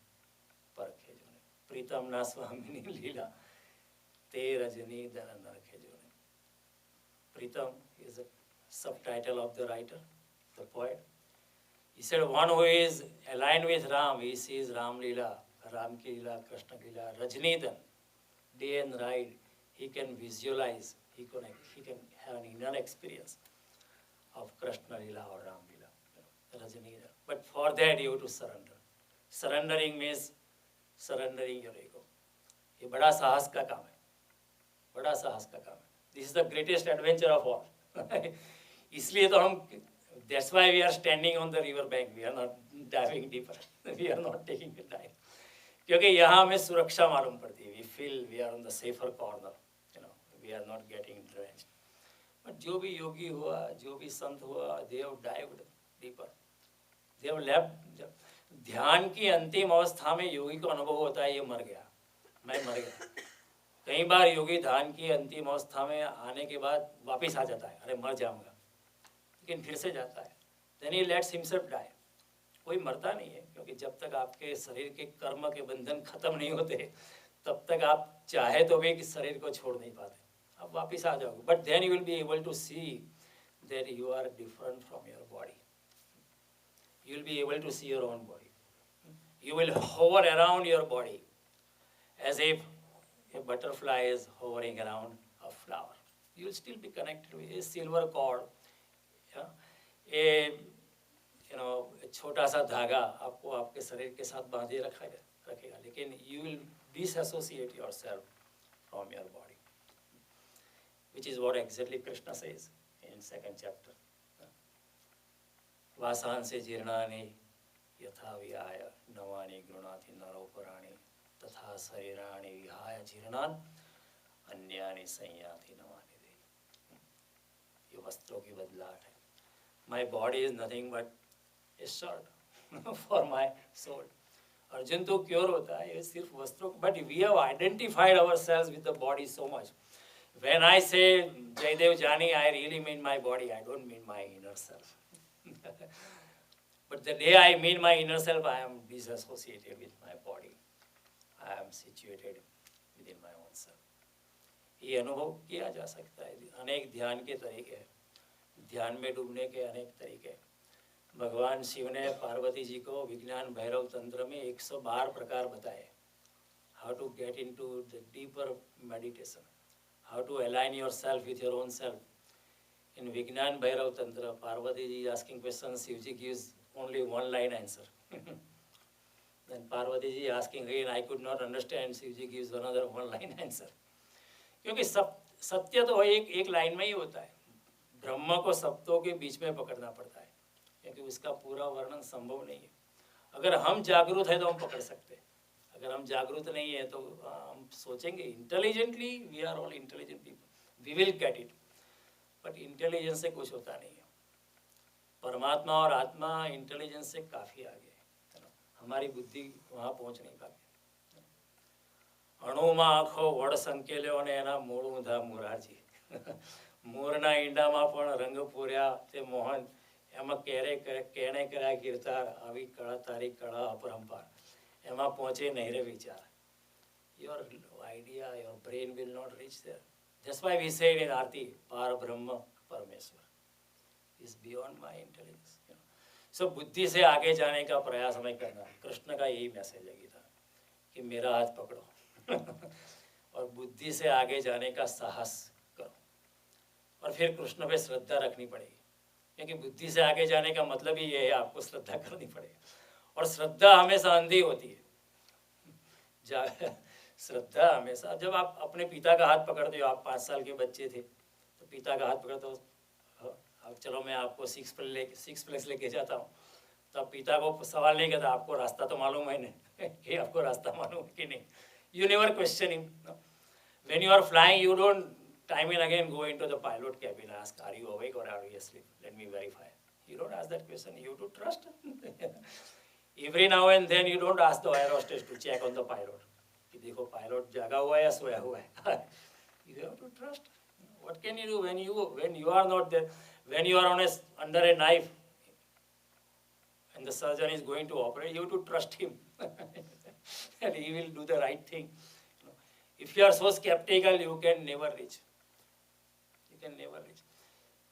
Speaker 1: परखे जोने प्रीतम ना स्वामी लीला ते रजनी दन नरखे जोने। Pritam is a subtitle of the writer, the poet. He said, one who is aligned with Ram, he sees Ram Leela, Ram ki Leela, Krishna ki Leela, Rajnidan, day and night, he can visualize, he can have an inner experience of Krishna Leela or Ram Leela, Rajnidan. But for that you have to surrender. Surrendering means surrendering your ego. ये बड़ा साहस का काम है, बड़ा साहस का काम है. This is the greatest adventure of all. इसलिए तो हम, that's why we are standing on the river bank. We are not diving deeper. We are not taking a dive. क्योंकि यहाँ हमें सुरक्षा मालूम पड़ती है. We feel we are on the safer corner. You know, we are not getting drenched. But जो भी योगी हुआ, जो भी संत हुआ, they have dived deeper. They have left. ध्यान की अंतिम अवस्था में योगी को अनुभव होता है ये मर गया, मैं मर गया. कई बार योगी ध्यान की अंतिम अवस्था में आने के बाद वापस आ जाता है, अरे मर जाऊंगा, लेकिन फिर से जाता है. Then he lets himself die. कोई मरता नहीं है, क्योंकि जब तक आपके शरीर के कर्म के बंधन खत्म नहीं होते तब तक आप चाहे तो भी शरीर को छोड़ नहीं पाते, आप वापस आ जाओगे. But then you will be able to see that you are different from your body. You will be able to see your own body. You will hover around your body as if a butterfly is hovering around a flower. You will still be connected with a silver cord, a छोटा सा धागा आपको आपके शरीर के साथ बांधे रखेगा, लेकिन you will disassociate yourself from your body, which is what exactly Krishna says in 2nd chapter. वासांसे जीर्णानि यथा विहाय नवानि गृणाति नरोपराणि तथा शरीराणि विहाय जीर्णान् अन्यानि संयाति नवानि दे. ये वस्त्रों की बदलाहट है. My body is nothing but a shirt for my soul. Arjun तो क्योर होता है, ये सिर्फ वस्त्रों. But we have identified ourselves with the body so much. When I say Jaydev Jani, I really mean my body. I don't mean my inner self. But the day I mean my inner self, I am disassociated with my body. I am situated within my own self. ये अनुभव किया जा सकता है. अनेक ध्यान के तरीके हैं, ध्यान में डूबने के अनेक तरीके. भगवान शिव ने पार्वती जी को विज्ञान भैरव तंत्र में 112 प्रकार बताए. How to get into the deeper meditation, how to align yourself with your own self. In Vignan Bhairav Tantra, Parvati ji is asking questions, Shivji gives only one line answer. Then Parvati ji asking again, I could not understand, Shivji gives another one line answer. क्योंकि सत्य तो एक line में ही होता है. ब्रह्म को सत्यों के बीच में पकड़ना पड़ता है, क्योंकि उसका पूरा वर्णन संभव नहीं है. अगर हम जागरूक हैं तो हम पकड़ सकते हैं, अगर हम जागरूक नहीं है तो हम सोचेंगे. Intelligently we are all intelligent people, we will get it. But intelligence से कुछ होता नहीं है. परमात्मा और आत्मा इंटेलिजेंस से काफ़ी आगे है. हमारी बुद्धि वहाँ पहुँच नहीं पाती. અણુમાં આખો વડ સંકેલ્યો અને એના મૂળ ઊંધા મોરારજી. મોરના ઈંડામાં પણ રંગ પૂર્યા તે મોહન, એમાં કેણે કર્યા કીર્તાર, આવી કળા તારી કળા અપરંપાર, એમાં પહોંચે નહીં રે વિચાર. Your idea, your brain will not reach there. That's why we say in Aarti, Par Brahma Parameshwar is beyond my intelligence. So बुद्धि से आगे जाने का प्रयास हमें करना है. कृष्ण का यही मैसेज है गीता कि मेरा हाथ पकड़ो और बुद्धि से आगे जाने का साहस करो. और फिर कृष्ण पे श्रद्धा रखनी पड़ेगी, क्योंकि बुद्धि से आगे जाने का मतलब ही ये है, आपको श्रद्धा करनी पड़ेगी. और श्रद्धा हमेशा अंधी होती है. श्रद्धा हमेशा, जब आप अपने पिता का हाथ पकड़ते हो, आप 5 साल के बच्चे थे तो पिता का हाथ पकड़ते हो, अब चलो मैं आपको 6 प्लस लेके जाता हूँ, तो पिता को सवाल नहीं करता आपको रास्ता तो मालूम है नहीं कि आपको रास्ता मालूम है कि नहीं. You never question him. No? When you are flying, you don't time and again go into the pilot cabin and ask, are you awake or are you asleep? Let me verify. You don't ask that question. You do trust. Every now and then you don't ask the air hostess to check on the pilot. देखो pilot जागा हुआ है या सोया हुआ है. You have to trust. What can you do when you are not there, when you are under a knife and the surgeon is going to operate? You have to trust him and he will do the right thing. If you are so skeptical, you can never reach. You can never reach.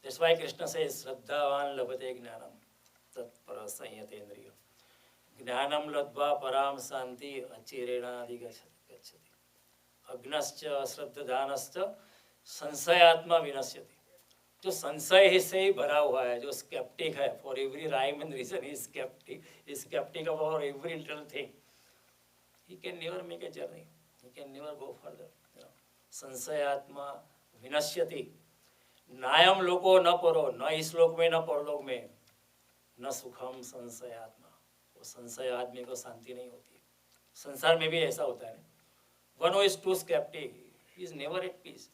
Speaker 1: That's why Krishna says, Shraddhavan labhate jnanam tatpara sanyatendriya. Jnanam ladva param santi achirena adhigachati. Agnascha shraddhadanascha संशयात्मा विनश्यति. जो संशय से ही भरा हुआ है, जो sceptic है, for every rhyme and reason he sceptic about every little thing, he can never make a journey, he can never go further. संशयात्मा विनश्यति. नायम लोको न परो, न इस लोक में न परलोक में, न सुखम संशयात्मा. वो संशय आदमी को शांति नहीं होती. संसार में भी ऐसा होता है. One who is too skeptic, he is never at peace.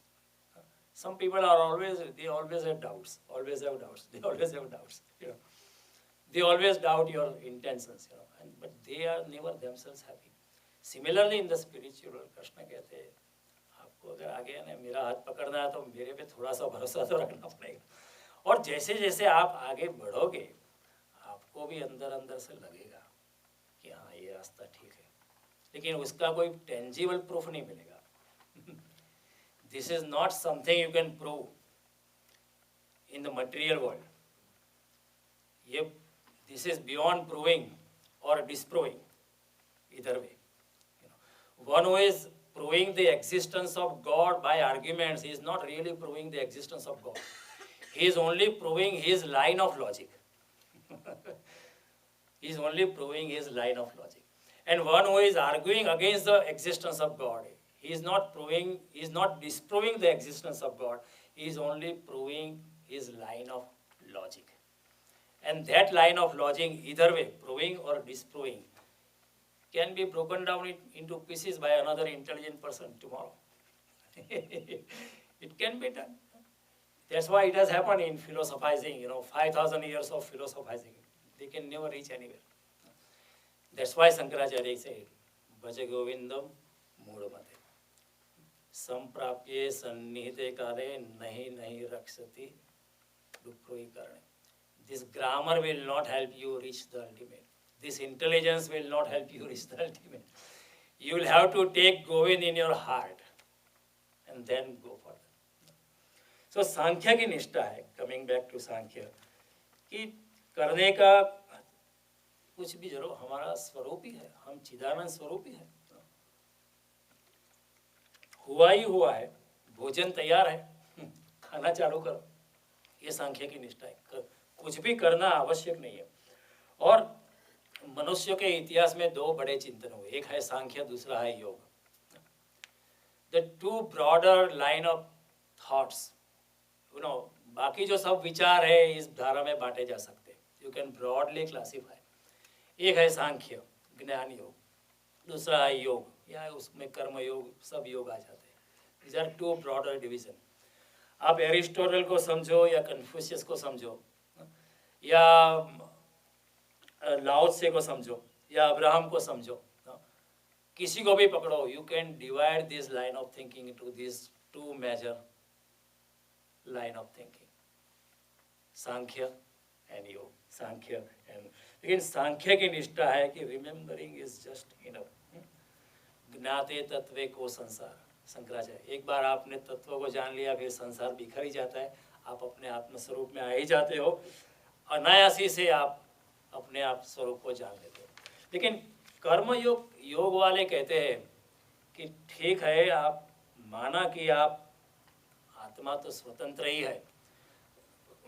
Speaker 1: Some people are always have doubts, they always have doubts, they always doubt your intentions, but they are never themselves happy. Similarly in the spiritual, Krishna कहते हैं, आपको अगर आगे है ना मेरा हाथ पकड़ना है तो मेरे पे थोड़ा सा भरोसा तो रखना पड़ेगा. और जैसे जैसे आप आगे बढ़ोगे, आपको भी अंदर अंदर से लगेगा कि हाँ ये रास्ता ठीक है, लेकिन उसका कोई टेंजिबल प्रूफ नहीं मिलेगा. This is not something you can prove in the material world. This is beyond proving or disproving, either way. One who is proving the existence of God by arguments is not really proving the existence of God. He is only proving his line of logic. He is only proving his line of logic. And one who is arguing against the existence of God, he is not disproving the existence of God. He is only proving his line of logic. And that line of logic, either way, proving or disproving, can be broken down into pieces by another intelligent person tomorrow. It can be done. That's why it has happened in philosophizing, 5,000 years of philosophizing. They can never reach anywhere. That's why Shankaracharya said, Bhaja Govindam Mudamate. Samprapye sannihite kale nahi rakshati dukkoi karne. This grammar will not help you reach the ultimate. This intelligence will not help you reach the ultimate. You will have to take Govind in your heart and then go further. So Sankhya की निष्ठा है, coming back to Sankhya, कि करने का कुछ भी जरूर हमारा स्वरूप ही है, हम चिदानंद स्वरूप ही है. हुआ ही हुआ है, भोजन तैयार है, खाना चालू करो. ये सांख्य की निष्ठा है. कुछ भी करना आवश्यक नहीं है. और मनुष्य के इतिहास में दो बड़े चिंतन हुए, एक है सांख्य, दूसरा है योग. The two broader line of thoughts, बाकी जो सब विचार है इस धारा में बांटे जा सकते हैं. You can broadly classify. एक है सांख्य, ज्ञान योग, दूसरा है योग, या उसमें कर्म योग, सब योग आ जाते हैं. These are two broader division. आप एरिस्टोटल को समझो या कन्फ्यूशियस को समझो या लाओ त्से को समझो या अब्राहम को समझो, किसी को भी पकड़ो, you can divide this line of thinking into this two major line of thinking, Sankhya and Yoga. Sankhya and, लेकिन सांख्य की निष्ठा है कि रिमेम्बरिंग इज जस्ट इनफ. ज्ञाते तत्वे को संसार, शंकराचार्य, एक बार आपने तत्व को जान लिया फिर संसार बिखर ही जाता है. आप अपने आत्मस्वरूप में आ ही जाते हो, अनायासी से आप अपने आप स्वरूप को जान लेते हो. लेकिन कर्म योग वाले कहते हैं कि ठीक है, आप माना कि आप आत्मा तो स्वतंत्र ही है,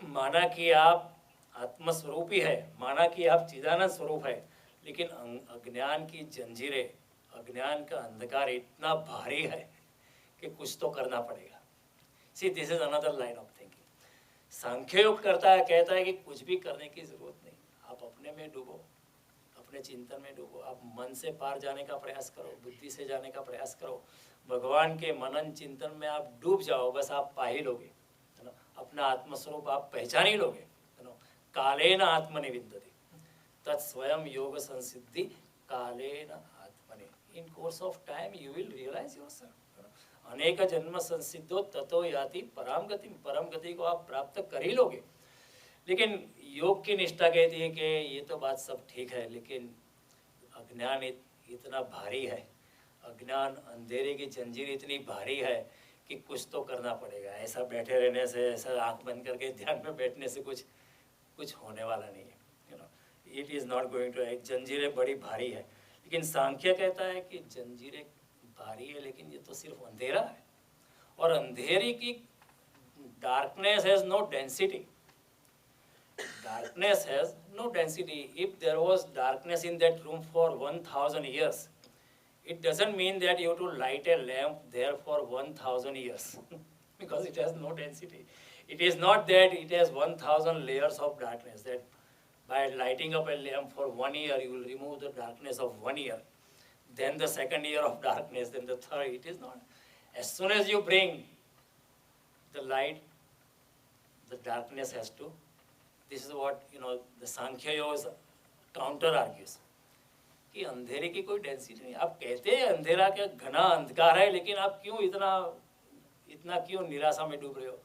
Speaker 1: माना कि आप आत्मस्वरूप ही है, माना कि आप चिदानंद स्वरूप है, लेकिन अज्ञान की जंजीरें, अज्ञान का अंधकार इतना भारी है कि कुछ तो करना पड़ेगा. See, this is another line of thinking. Sankhya Yoga कहता है कि कुछ भी करने की जरूरत नहीं, आप अपने में डूबो, अपने चिंतन में डूबो, आप मन से पार जाने का प्रयास करो, बुद्धि से जाने का प्रयास करो, भगवान के मनन चिंतन में आप डूब जाओ, बस आप पा ही लोगे, है ना, अपना आत्मस्वरूप आप पहचान ही लोगे. है ना, कालेन आत्मनि विद्यते तत्स्वयं योग संसिद्धि कालेन आत्मनि. in course of time you will realize yourself. अनेक जन्म संसिद्धो ततो याति परम गति, परम गति को आप प्राप्त कर ही लोगे। लेकिन योग की निष्ठा कहती है कि ये तो बात सब ठीक है, लेकिन अज्ञान इतना भारी है, अज्ञान अंधेरे की जंजीर इतनी भारी है कि कुछ तो करना पड़ेगा। ऐसा बैठे रहने से, ऐसा आंख बंद करके ध्यान में बैठने से कुछ होने वाला नहीं है। You know, it is not going to. एक जंजीरें बड़ी भारी है, लेकिन सांख्य कहता है कि जंजीरें भारी है लेकिन ये तो सिर्फ अंधेरा है, और अंधेरे की darkness has no density. Darkness has no density. If there was darkness in that room for 1000 years, it doesn't mean that you have to light a lamp there for 1000 years because it has no density. It is not that it has 1000 layers of darkness, that by lighting up a lamp for 1 year you will remove the darkness of 1 year, then the second year of darkness, then the third. It is not. As soon as you bring the light, the darkness has to. This is what, you know, the Sankhya Yoga counter argues कि अंधेरे की कोई density नहीं। आप कहते हैं अंधेरा क्या घना अंधकार है, लेकिन आप क्यों इतना क्यों निराशा में डूब रहे हो?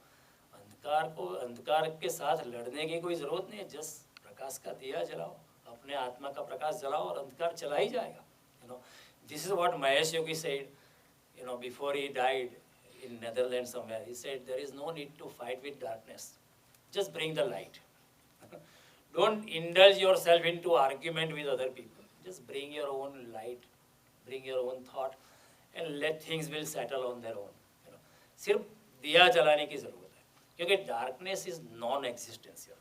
Speaker 1: अंधकार के साथ लड़ने की कोई ज़रूरत नहीं है। जस्ट प्रकाश का दिया जलाओ, अपने आत्मा का प्रकाश जलाओ और अंधकार चला ही जाएगा। You know, this is what Mahesh Yogi said, you know, before he died in Netherlands somewhere. He said there is no need to fight with darkness. Just bring the light. Don't indulge yourself into argument with other people. Just bring your own light, bring your own thought, and let things will settle on their own. You know, सिर्फ दिया जलाने की जरूरत है, क्योंकि darkness is non-existential.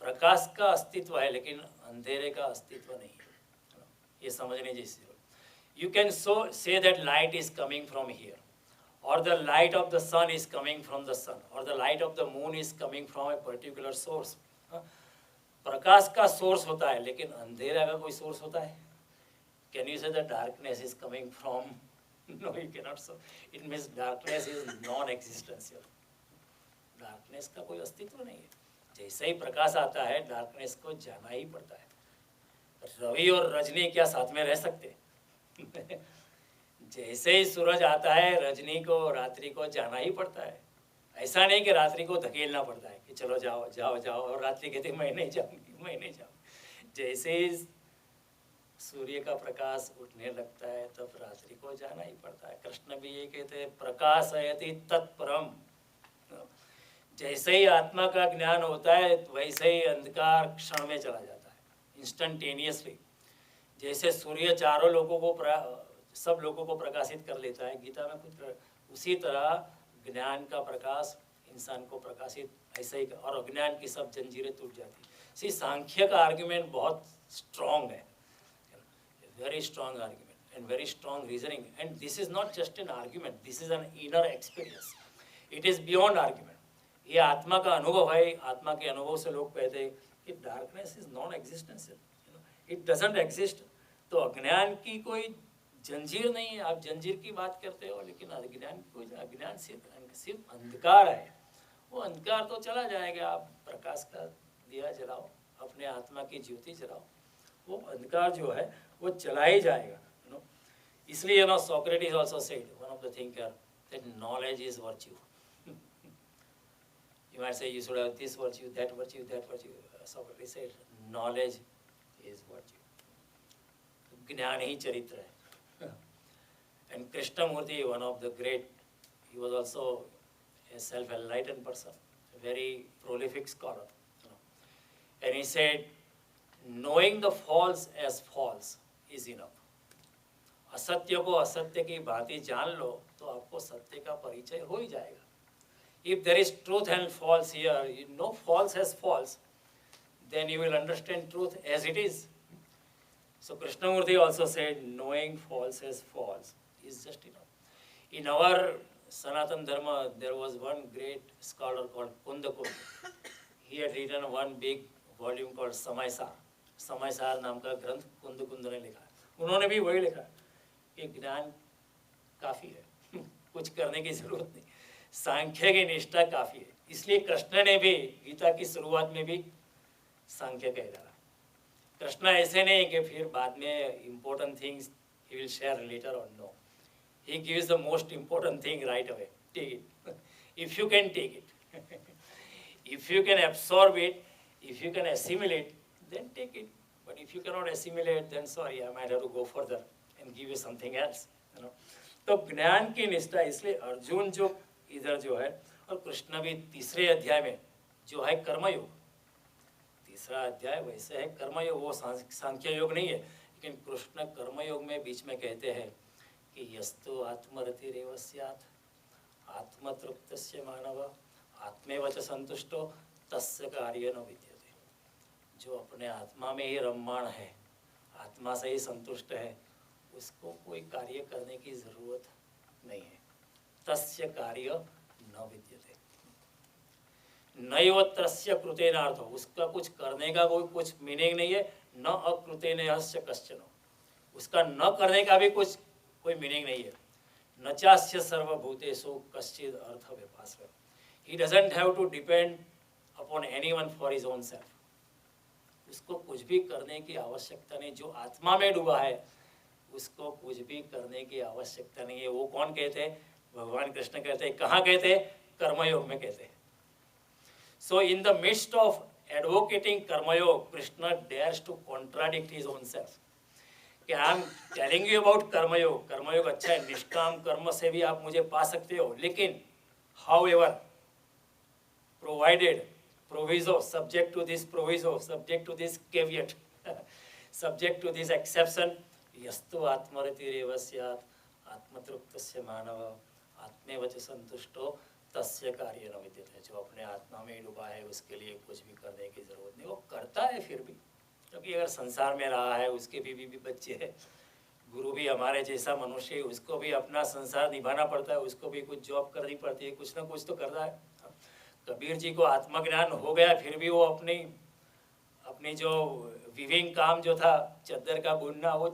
Speaker 1: प्रकाश का अस्तित्व है लेकिन अंधेरे का अस्तित्व नहीं है। ये समझने जैसी जरूरत। You can say that light is coming from here, or the light of the sun is coming from the sun, or the light of the moon is coming from a particular source. प्रकाश का source होता है, लेकिन अंधेरा का कोई source होता है? Can you say that darkness is coming from? No, you cannot say. It means darkness is non-existential. Darkness का कोई अस्तित्व नहीं है। जैसे ही प्रकाश आता है, darkness को जाना ही पड़ता है। रवि और रजनी क्या साथ में रह सकते? जैसे ही सूरज आता है, रजनी को, रात्रि को जाना ही पड़ता है। ऐसा नहीं कि रात्रि को धकेलना पड़ता है कि चलो जाओ जाओ जाओ, और रात्रि कहती मैं नहीं जाऊंगी, मैं नहीं जाऊंगी। जैसे ही सूर्य का प्रकाश उठने लगता है तब रात्रि को जाना ही पड़ता है। कृष्ण भी ये कहते हैं प्रकाशयति तत्परम। जैसे ही आत्मा का ज्ञान होता है वैसे ही अंधकार क्षण में चला जाता है, इंस्टेंटेनियसली। जैसे सूर्य चारों लोगों को सब लोगों को प्रकाशित कर लेता है, गीता में कुछ उसी तरह ज्ञान का प्रकाश इंसान को प्रकाशित ऐसे ही, और अज्ञान की सब जंजीरें टूट जाती। सी सांख्य का आर्ग्यूमेंट बहुत स्ट्रॉन्ग है, very strong argument and very strong reasoning. And this is not just an argument, this is an inner experience, it is beyond argument. ये आत्मा का अनुभव है। आत्मा के अनुभव से लोग कहते हैं कि darkness is non existential, it doesn't exist. तो अज्ञान की कोई जंजीर नहीं है। आप जंजीर की बात करते हो, लेकिन अज्ञान सिर्फ अंधकार है। वो अंधकार तो चला जाएगा। आप प्रकाश का दिया जलाओ, अपने आत्मा की ज्योति जलाओ, वो अंधकार जो है वो चला ही जाएगा। इसलिए Socrates also said, one of the thinker, that knowledge is virtue. You might say you should have this virtue, that virtue, that virtue. Socrates said knowledge is virtue. ज्ञान ही चरित्र है। And Krishnamurti, one of the great, he was also a self-enlightened person, a very prolific scholar. And he said, knowing the false as false is enough. असत्य को असत्य की भांति जान लो तो आपको सत्य का परिचय हो ही जाएगा। If there is truth and false here, you know false as false, then you will understand truth as it is. So Krishnamurti also said, knowing false as false is just enough. In our Sanatana Dharma, there was one great scholar called Kundakund. He had written one big volume called Samaysar. Samaysar नाम का ग्रंथ कुंदकुंद ने लिखा। उन्होंने भी वही लिखा कि ज्ञान काफ़ी है, कुछ करने की जरूरत नहीं, सांख्य की निष्ठा काफ़ी है। इसलिए कृष्ण ने भी गीता की शुरुआत में भी सांख्य कह डाला। कृष्ण ऐसे नहीं कि फिर बाद में important things he will share later on. No, he gives the most important thing right away. Take it. If you can take it, if you can absorb it, if you can assimilate, then take it. But if you cannot assimilate, then sorry, I might have to go further and give you something else. You know. तो ज्ञान की निष्ठा, इसलिए अर्जुन जो इधर जो है, और कृष्ण भी तीसरे अध्याय में जो है कर्मयोग, तीसरा अध्याय वैसे है कर्मयोग, वो सांख्य योग नहीं है, लेकिन कृष्ण कर्मयोग में बीच में कहते हैं कि यस्तु आत्मरतिरेव स्यात् आत्मतृप्तस्य मानव आत्मेव च संतुष्टो तस्य कार्य न विद्यते। जो अपने आत्मा में ही रममाण है, आत्मा से ही संतुष्ट है, उसको कोई कार्य करने की जरूरत नहीं है। तस्य कार्य न विद्यते, नैव तस्य कृतेनार्थ, उसका कुछ करने का कोई कुछ मीनिंग नहीं है। न अकृतेनस्य कश्चन, उसका न करने का भी कुछ कोई मीनिंग नहीं है। न चास्य सर्वभूतेषु कश्चिद अर्थ विपाश्रय, he doesn't have to depend upon anyone for his own self, उसको कुछ भी करने की आवश्यकता नहीं। जो आत्मा में डूबा है उसको कुछ भी करने की आवश्यकता नहीं है। वो कौन कहते हैं? भगवान कृष्ण कहते हैं। कहाँ कहते हैं? कर्मयोग में कहते हैं। So in the midst of advocating Karmayoga, Krishna dares to contradict his own self कि I am telling you about Karmayoga, Karmayoga अच्छा है, निष्काम कर्म से भी आप मुझे पा सकते हो, लेकिन however provided proviso, subject to this proviso, subject to this caveat, subject to this exception, yastu atmaratirev syat आत्मतृप्तस्य मानव आत्मेव च संतुष्टो तस्य कार्य न विद्यते। जो अपने आत्मा में डूबा है उसके लिए कुछ भी करने की जरूरत नहीं, वो करता है फिर भी, क्योंकि अगर संसार में रहा है, उसके भी बच्चे हैं, गुरु भी हमारे जैसा मनुष्य है, उसको भी अपना संसार निभाना पड़ता है, उसको भी कुछ जॉब करनी पड़ती है, कुछ ना कुछ तो करना है। कबीर जी को आत्मज्ञान हो गया, फिर भी वो अपनी जो विविंग काम जो था, चद्दर का बुनना, वो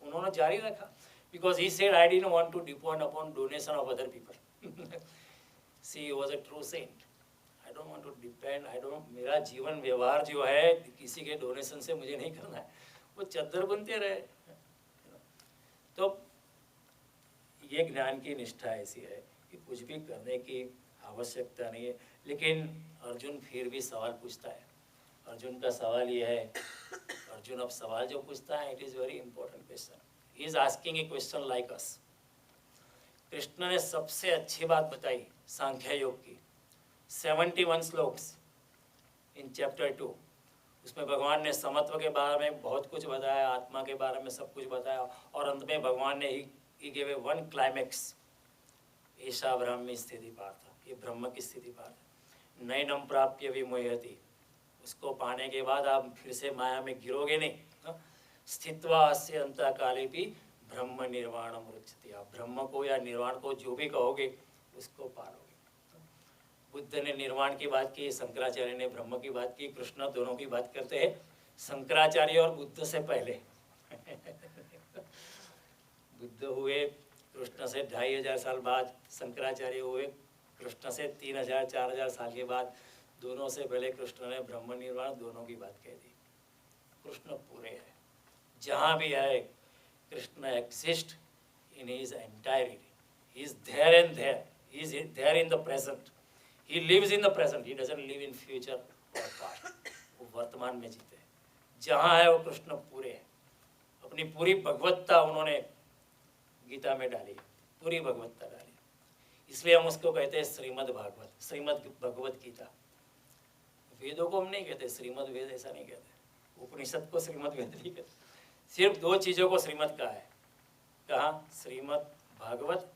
Speaker 1: उन्होंने जारी रखा, because he said I didn't want to depend upon donation of other people. See he was a true saint. I don't want to depend, मेरा जीवन व्यवहार जो है किसी के डोनेशन से मुझे नहीं करना है, वो चद्दर बुनते रहे। तो ये ज्ञान की निष्ठा ऐसी है कि कुछ भी करने की आवश्यकता नहीं है। लेकिन अर्जुन फिर भी सवाल पूछता है। अर्जुन का सवाल ये है, अर्जुन अब सवाल जो पूछता है, it is very important question. He is asking A question like us. Krishna ने सबसे अच्छी बात बताई सांख्य योग की, 71 श्लोक्स इन चैप्टर 2। उसमें भगवान ने समत्व के बारे में बहुत कुछ बताया, आत्मा के बारे में सब कुछ बताया, और अंत में भगवान ने ही गिव ए वन क्लाइमेक्स, ऐसा ब्रह्म स्थिति पार्थ, ये ब्रह्म की स्थिति पार्थ। नैनम प्राप्य विमुह्यति, उसको पाने के बाद आप फिर से माया में गिरोगे नहीं। स्थित्वा अस्य अंतकाले भी ब्रह्म निर्वाणम रुच्यते, आप ब्रह्म को या निर्वाण को जो भी कहोगे उसको पालोगे। बुद्ध ने निर्वाण की बात की, शंकराचार्य ने ब्रह्म की बात की, कृष्ण दोनों की बात करते हैं, शंकराचार्य और बुद्ध से पहले। बुद्ध हुए कृष्ण से 2500 साल बाद, शंकराचार्य हुए कृष्ण से 3000-4000 साल के बाद। दोनों से पहले कृष्ण ने ब्रह्म निर्वाण दोनों की बात कह दी। कृष्ण पूरे है, जहाँ भी है Krishna exist in his entirety. He is there and there, he is there in the present, he lives in the present, he doesn't live in future और पास्ट। वो वर्तमान में जीते हैं, जहाँ है वो कृष्ण पूरे है। अपनी पूरी भगवत्ता उन्होंने गीता में डाली, पूरी भगवत्ता डाली, इसलिए हम उसको कहते हैं श्रीमद् भागवत, श्रीमद् भगवत गीता। वेदों को हम नहीं कहते श्रीमद् वेद, ऐसा नहीं कहते। उपनिषद को श्रीमद् वेद नहीं कहते। सिर्फ 2 चीज़ों को श्रीमद् कहा है। कहा? श्रीमद् भागवत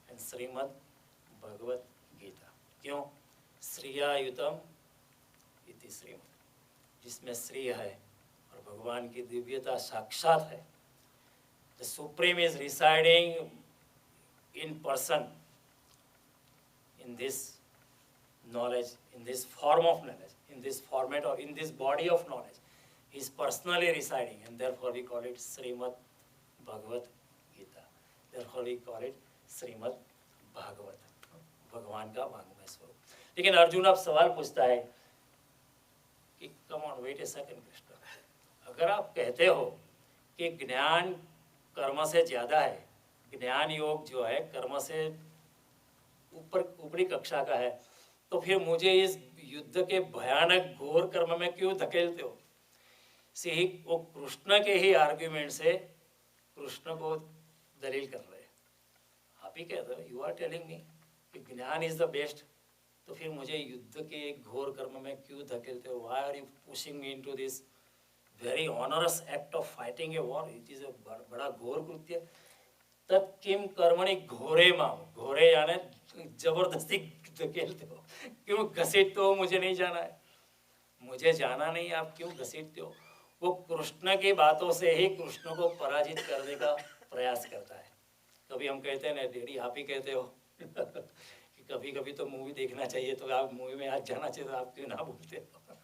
Speaker 1: एंड श्रीमद् भगवत गीता। क्यों? श्रियायुतम इति श्रीमद्, जिसमें श्री है और भगवान की दिव्यता साक्षात है। The supreme is residing in person, in this knowledge, in this form of knowledge, in this format or in this body of knowledge, he is personally residing, and therefore we call it Srimad Bhagavad Gita. Therefore we call it Srimad Bhagavad, भगवान का वांग्मय स्वरूप। लेकिन अर्जुन अब सवाल पूछता है कि come on wait a second Krishna, अगर आप कहते हो कि ज्ञान कर्म से ज़्यादा है, ज्ञान योग जो है कर्म से ऊपरी कक्षा का है, तो फिर मुझे इस युद्ध के भयानक घोर कर्म में क्यों धकेलते हो? से ही वो कृष्ण के ही आर्ग्यूमेंट से कृष्ण को दलील कर रहे हैं। आप ही कहते हो, यू आर टेलिंग मी कि ज्ञान इज द बेस्ट, तो फिर मुझे युद्ध के घोर कर्म में क्यों धकेलते हो? Why are you pushing me into this very onerous act of fighting a war? It is a बड़ा घोर कृत्य। तत् किम कर्मणि घोरे माम, घोरे यानी जबरदस्ती धकेलते हो, क्यों घसीटते हो? मुझे नहीं जाना है, मुझे जाना नहीं, आप क्यों घसीटते हो? वो कृष्ण की बातों से ही कृष्ण को पराजित करने का प्रयास करता है। कभी हम कहते हैं ना, डैडी आप ही कहते हो कि कभी कभी तो मूवी देखना चाहिए, तो आप मूवी में आज जाना चाहिए, तो आप क्यों ना बोलते हो?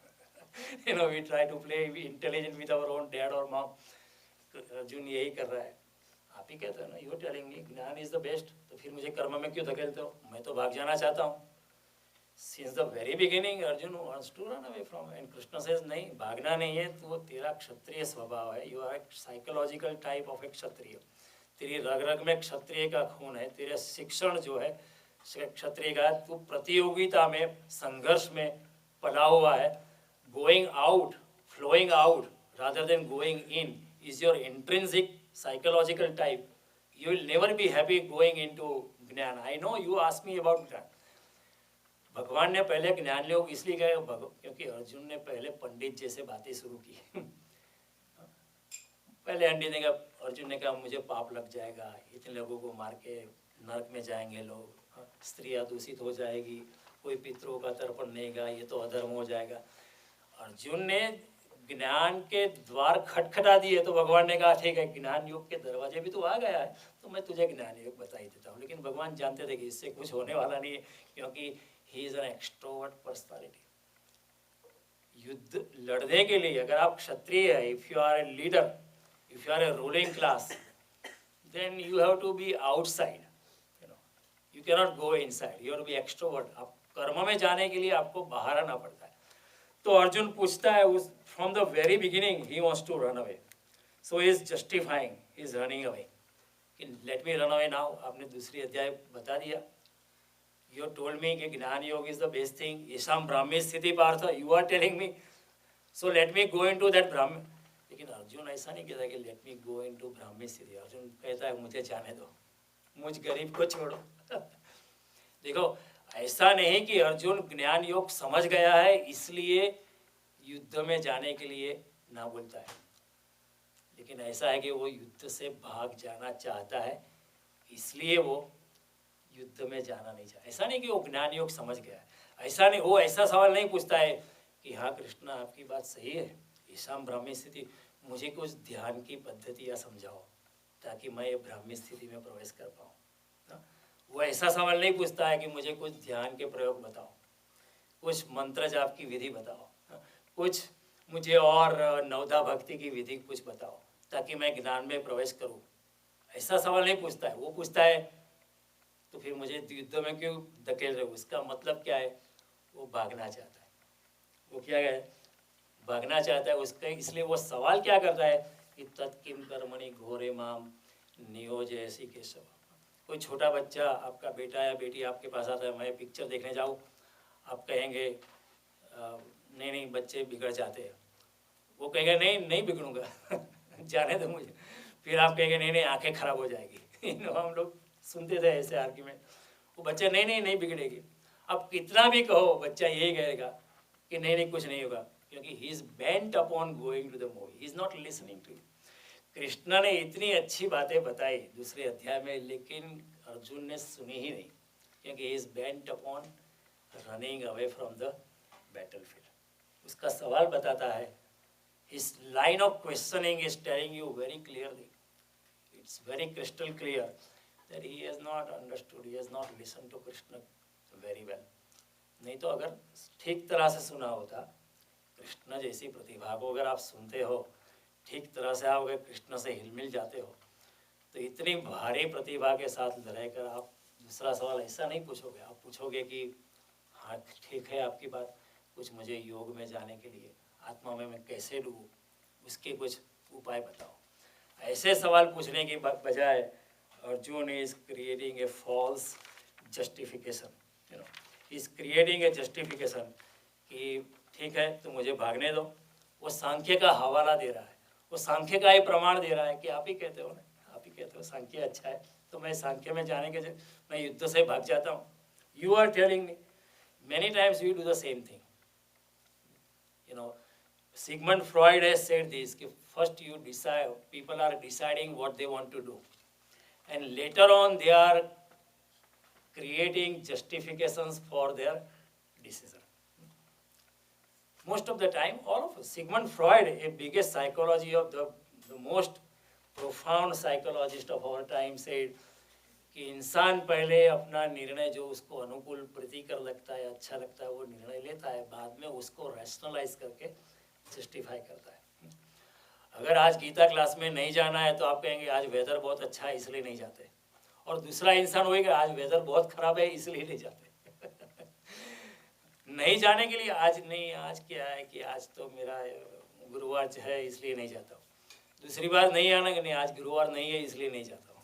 Speaker 1: You know, we try to play intelligent with our own dad और मॉम। अर्जुन यही कर रहा है। आप ही कहते हो ना, यू टेलिंग मी ज्ञान इज द बेस्ट, तो फिर मुझे कर्म में क्यों धकेलते हो? मैं तो भाग जाना चाहता हूँ। Since the very beginning, Arjun wants to run away from, and Krishna says नहीं, भागना नहीं है, तो वो तेरा क्षत्रिय स्वभाव है, you are psychological type of एक क्षत्रिय, तेरी रग रग में क्षत्रिय का खून है, तेरा शिक्षण जो है क्षत्रिय का, तू प्रतियोगिता में संघर्ष में पला हुआ है। Going out, flowing out rather than going in is your intrinsic psychological type. You will never be happy going into ज्ञान. I know you ask me about ज्ञान. भगवान ने पहले ज्ञान योग इसलिए कहा क्योंकि अर्जुन ने पहले पंडित जैसे बातें शुरू की। पहले अर्जुन ने कहा मुझे पाप लग जाएगा, इतने लोगों को मार के नरक में जाएंगे लोग, स्त्रियां दूषित हो जाएगी, कोई पितरों का तर्पण नहीं गा, ये तो अधर्म हो जाएगा। अर्जुन ने ज्ञान के द्वार खटखटा दिए, तो भगवान ने कहा ठीक है, ज्ञान योग के दरवाजे भी तो आ गया है, तो मैं तुझे ज्ञान योग बता ही देता हूँ। लेकिन भगवान जानते थे कि इससे कुछ होने वाला नहीं है, क्योंकि he is an extrovert personality. युद्ध लड़ने के लिए अगर आप क्षत्रिय है, if you are a leader, if you are a ruling class, then you have to be outside. You know, you cannot go inside. You have to be extrovert. आप कर्म में जाने के लिए आपको बाहर आना पड़ता है। तो अर्जुन पूछता है, उस from the very beginning he wants to run away, so he is justifying his running away. Let me run away now. आपने दूसरी अध्याय बता दिया। You told me कि ज्ञान योग is the best thing. ईशाम Brahmi स्थिति Partha, you are telling me. So let me go into that Brahmi. लेकिन अर्जुन ऐसा नहीं कहता कि let me go into Brahmi स्थिति। अर्जुन कहता है मुझे जाने दो, मुझ गरीब को छोड़ो। देखो, ऐसा नहीं कि अर्जुन ज्ञान योग समझ गया है इसलिए युद्ध में जाने के लिए ना बोलता है, लेकिन ऐसा है कि वो युद्ध से भाग जाना चाहता है, इसलिए वो युद्ध में जाना नहीं चाहता। ऐसा नहीं कि वो ज्ञान योग समझ गया है, ऐसा नहीं, वो ऐसा सवाल नहीं पूछता है कि हाँ कृष्ण आपकी बात सही है, ईशाम ब्राह्मी स्थिति, मुझे कुछ ध्यान की पद्धतियाँ समझाओ ताकि मैं ये ब्राह्मी स्थिति में प्रवेश कर पाऊँ। वो ऐसा सवाल नहीं पूछता है कि मुझे कुछ ध्यान के प्रयोग बताओ, कुछ मंत्र जाप की विधि बताओ, कुछ मुझे और नवधा भक्ति की विधि कुछ बताओ ताकि मैं ज्ञान में प्रवेश करूँ। ऐसा सवाल नहीं पूछता है। वो पूछता है तो फिर मुझे युद्ध में क्यों धकेल रहे हो? उसका मतलब क्या है? वो भागना चाहता है। वो क्या है? भागना चाहता है। उसका इसलिए वो सवाल क्या करता है कि तत्किम कर्मणि घोरे माम नियोजयसि केशव। कोई छोटा बच्चा, आपका बेटा या बेटी आपके पास आता है, मैं पिक्चर देखने जाऊँ, आप कहेंगे नहीं नहीं, बच्चे बिगड़ जाते हैं। वो कहेगा नहीं नहीं बिगड़ूंगा जाने दो मुझे। फिर आप कहेंगे नहीं नहीं आंखें खराब हो जाएगी। हम लोग सुनते थे ऐसे आर्ग्यूमेंट। वो बच्चा नहीं नहीं नहीं बिगड़ेगी। अब कितना भी कहो बच्चा यही कहेगा कि नहीं नहीं कुछ नहीं होगा, क्योंकि he is bent upon going to the movie, he is not listening to. Krishna ने इतनी अच्छी बातें बताई दूसरे अध्याय में, लेकिन अर्जुन ने सुनी ही नहीं, क्योंकि he is bent upon running away from the battlefield. उसका सवाल बताता है, his line of questioning is telling you very clearly, it's very crystal clear that he has not understood, he has not listened to Krishna very well. नहीं तो अगर ठीक तरह से सुना होता, कृष्ण जैसी प्रतिभा को अगर आप सुनते हो, ठीक तरह से आप अगर कृष्ण से हिलमिल जाते हो, तो इतनी भारी प्रतिभा के साथ लड़ाई कर आप दूसरा सवाल ऐसा नहीं पूछोगे। आप पूछोगे कि हाँ ठीक है आपकी बात, कुछ मुझे योग में जाने के लिए, आत्मा में मैं कैसे डूबूं, उसके कुछ उपाय बताओ। ऐसे सवाल पूछने की बजाय Arjun is creating a false justification, you know, is creating a justification कि ठीक है तो मुझे भागने दो। वो सांख्य का हवाला दे रहा है, वो सांख्य का ही प्रमाण दे रहा है कि आप ही कहते हो ना, आप ही कहते हो सांख्य अच्छा है, तो मैं सांख्य में जाने के मैं युद्ध से भाग जाता हूँ। You are telling me many times we do the same thing, you know. Sigmund Freud has said this कि first you decide, people are deciding what they want to do, and later on they are creating justifications for their decision. Most of the time, all of us. Sigmund Freud, a biggest psychology of the most profound psychologist of our time, said कि इंसान पहले अपना निर्णय जो उसको अनुकूल प्रीतिकर लगता है, अच्छा लगता है, वो निर्णय लेता है, बाद में उसको रैशनलाइज करके जस्टिफाई करता है। अगर आज गीता क्लास में नहीं जाना है तो आप कहेंगे आज वेदर बहुत अच्छा है इसलिए नहीं जाते, और दूसरा इंसान होएगा आज वेदर बहुत खराब है इसलिए नहीं जाते। नहीं जाने के लिए आज नहीं, आज क्या है कि आज तो मेरा गुरुवार है इसलिए नहीं जाता हूँ। दूसरी बार नहीं आना कि नहीं आज गुरुवार नहीं है इसलिए नहीं जाता हूँ।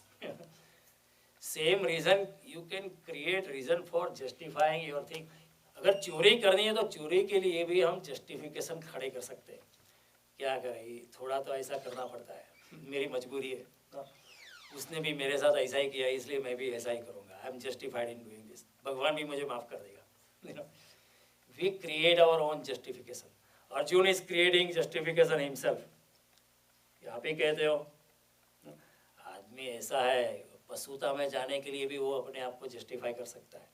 Speaker 1: Same reason, you can create reason for justifying your thing. अगर चोरी करनी है तो चोरी के लिए भी हम जस्टिफिकेशन खड़े कर सकते हैं। क्या करें, थोड़ा तो ऐसा करना पड़ता है, मेरी मजबूरी है ना? उसने भी मेरे साथ ऐसा ही किया इसलिए मैं भी ऐसा ही करूँगा। I am justified in doing this, भगवान भी मुझे माफ़ कर देगा। We create our own justification. Arjun is creating justification himself. आप ही कहते हो आदमी ऐसा है, पशुता में जाने के लिए भी वो अपने आप को जस्टिफाई कर सकता है।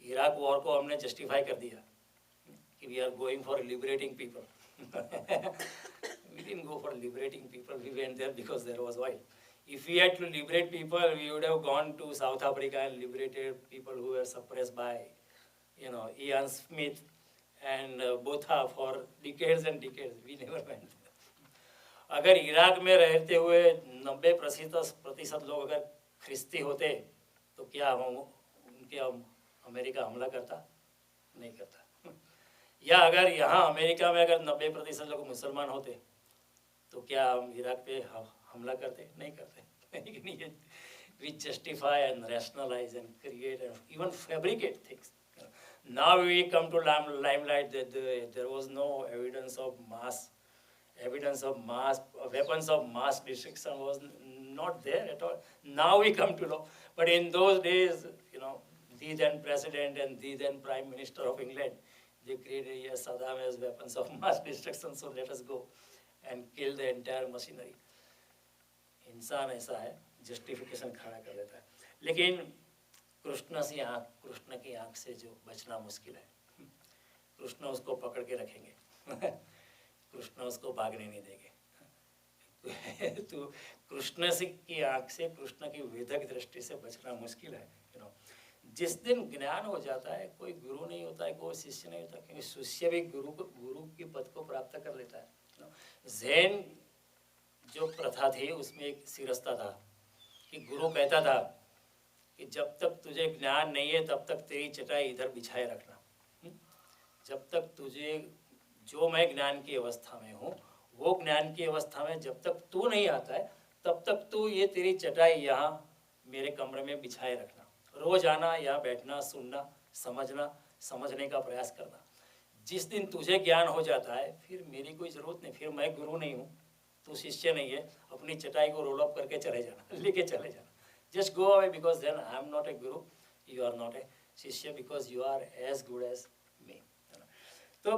Speaker 1: इराक वॉर को हमने जस्टिफाई कर दिया कि we are going for liberating people. We didn't go for liberating people, we went there because there was oil. If we had to liberate people, we would have gone to South Africa and liberated people who were suppressed by, you know, Ian Smith and Botha for decades and decades. We never went there. अगर Iraq में रहते हुए 90% लोग अगर ख्रिस्ती होते तो क्या हम उनके अमेरिका हमला करता? नहीं करता। या अगर यहाँ अमेरिका में अगर 90% लोग मुसलमान होते तो क्या हम इराक पे हमला करते? नहीं करते। लेकिन we justify and rationalize and create and even fabricate things. Now we come to limelight that there was no evidence of mass weapons of mass destruction was not there at all. Now we come to know, but in those days, you know, the then president and the then prime minister of England, they created yes, Saddam as weapons of mass destruction, so let us go and kill the entire machinery. इंसान ऐसा है, justification खड़ा कर देता है। लेकिन कृष्ण की आँख से जो बचना मुश्किल है। कृष्ण उसको पकड़ के रखेंगे। कृष्ण उसको भागने नहीं देंगे। तो कृष्ण की आँख से, कृष्ण की वेदक दृष्टि से बचना मुश्किल है। यू नो, जिस दिन ज्ञान हो जाता है, कोई गुरु नहीं होता है, कोई शिष्य नहीं होता, क्योंकि शिष्य भी गुरु की पद को प्राप्त कर लेता है। ज़ैन जो प्रथा थी उसमें एक सिरस्ता था कि गुरु कहता था कि जब तक तुझे ज्ञान नहीं है तब तक तेरी चटाई इधर बिछाए रखना। जब तक तुझे, जो मैं ज्ञान की अवस्था में हूँ, वो ज्ञान की अवस्था में जब तक तू नहीं आता है तब तक तू ये तेरी चटाई यहाँ मेरे कमरे में बिछाए रखना। रोज आना, यहाँ बैठना, सुनना, समझना, समझने का प्रयास करना। जिस दिन तुझे ज्ञान हो जाता है फिर मेरी कोई ज़रूरत नहीं, फिर मैं गुरु नहीं हूँ, तू शिष्य नहीं है, अपनी चटाई को रोल अप करके चले जाना, लेके चले जाना। Just go away because then I am not a guru, you are not a shishya, because you are as good as me. तो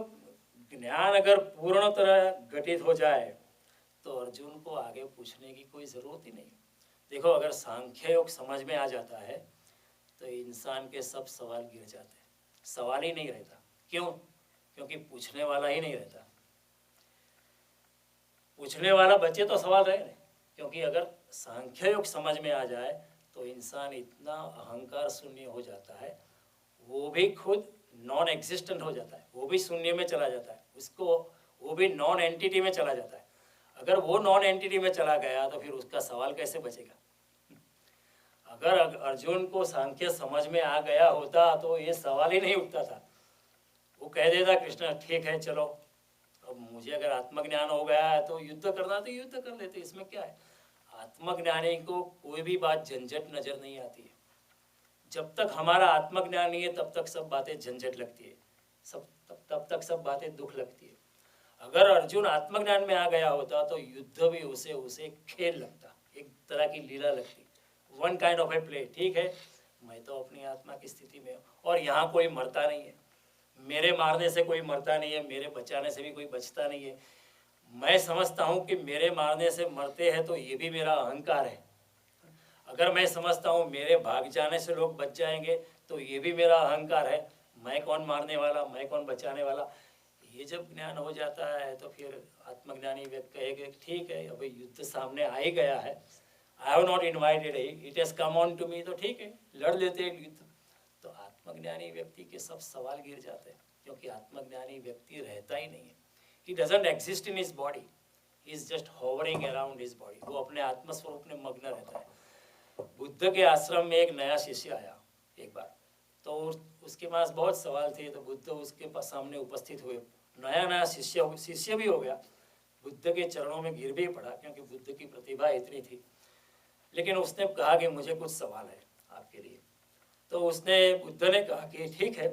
Speaker 1: ज्ञान अगर पूर्ण तरह घटित हो जाए तो अर्जुन को आगे पूछने की कोई ज़रूरत ही नहीं। देखो, अगर सांख्य योग समझ में आ जाता है तो इंसान के सब सवाल गिर जाते हैं, सवाल ही नहीं रहता। क्यों? क्योंकि पूछने वाला ही नहीं रहता। पूछने वाला बचे तो सवाल रहे नहीं, क्योंकि अगर सांख्य योग समझ में आ जाए तो इंसान इतना अहंकार शून्य हो जाता है, वो भी खुद नॉन एग्जिस्टेंट हो जाता है, वो भी शून्य में चला जाता है, उसको वो भी नॉन एंटिटी में चला जाता है। अगर वो नॉन एंटिटी में चला गया तो फिर उसका सवाल कैसे बचेगा? अगर अर्जुन को सांख्य समझ में आ गया होता तो ये सवाल ही नहीं उठता था। वो कह देता कृष्ण ठीक है चलो, अब अब मुझे अगर आत्मज्ञान हो गया है तो युद्ध करना तो युद्ध कर लेते, इसमें क्या है। आत्मज्ञानी को कोई भी बात झंझट नजर नहीं आती है। जब तक हमारा आत्मज्ञान नहीं है तब तक सब बातें झंझट लगती है, तब तक सब बातें दुख लगती है। अगर अर्जुन आत्मज्ञान में आ गया होता तो युद्ध भी उसे खेल लगता, एक तरह की लीला लगती, one kind of a play. ठीक है, मैं तो अपनी आत्मा की स्थिति में हूँ और यहाँ कोई मरता नहीं है, मेरे मारने से कोई मरता नहीं है, मेरे बचाने से भी कोई बचता नहीं है। मैं समझता हूँ कि मेरे मारने से मरते हैं तो ये भी मेरा अहंकार है। अगर मैं समझता हूँ मेरे भाग जाने से लोग बच जाएंगे तो ये भी मेरा अहंकार है। मैं कौन मारने वाला, मैं कौन बचाने वाला। ये जब ज्ञान हो जाता है तो फिर आत्मज्ञानी व्यक्ति कहेगा ठीक है, अभी युद्ध सामने आ ही गया है, I have not invited, it has come on to me, तो ठीक है लड़ लेते हैं युद्ध। तो आत्मज्ञानी व्यक्ति के सब सवाल गिर जाते हैं, क्योंकि आत्मज्ञानी व्यक्ति रहता ही नहीं है। He doesn't exist in his body, he is just hovering around his body, वो अपने आत्मस्वरूप में मग्न रहता है। बुद्ध के आश्रम में एक नया शिष्य आया एक बार, तो उसके पास बहुत सवाल थे, तो बुद्ध उसके पास सामने उपस्थित हुए। नया शिष्य भी हो गया, बुद्ध के चरणों में गिर भी पड़ा, क्योंकि बुद्ध की प्रतिभा इतनी थी। लेकिन उसने कहा कि मुझे कुछ सवाल है आपके लिए। तो बुद्ध ने कहा कि ठीक है,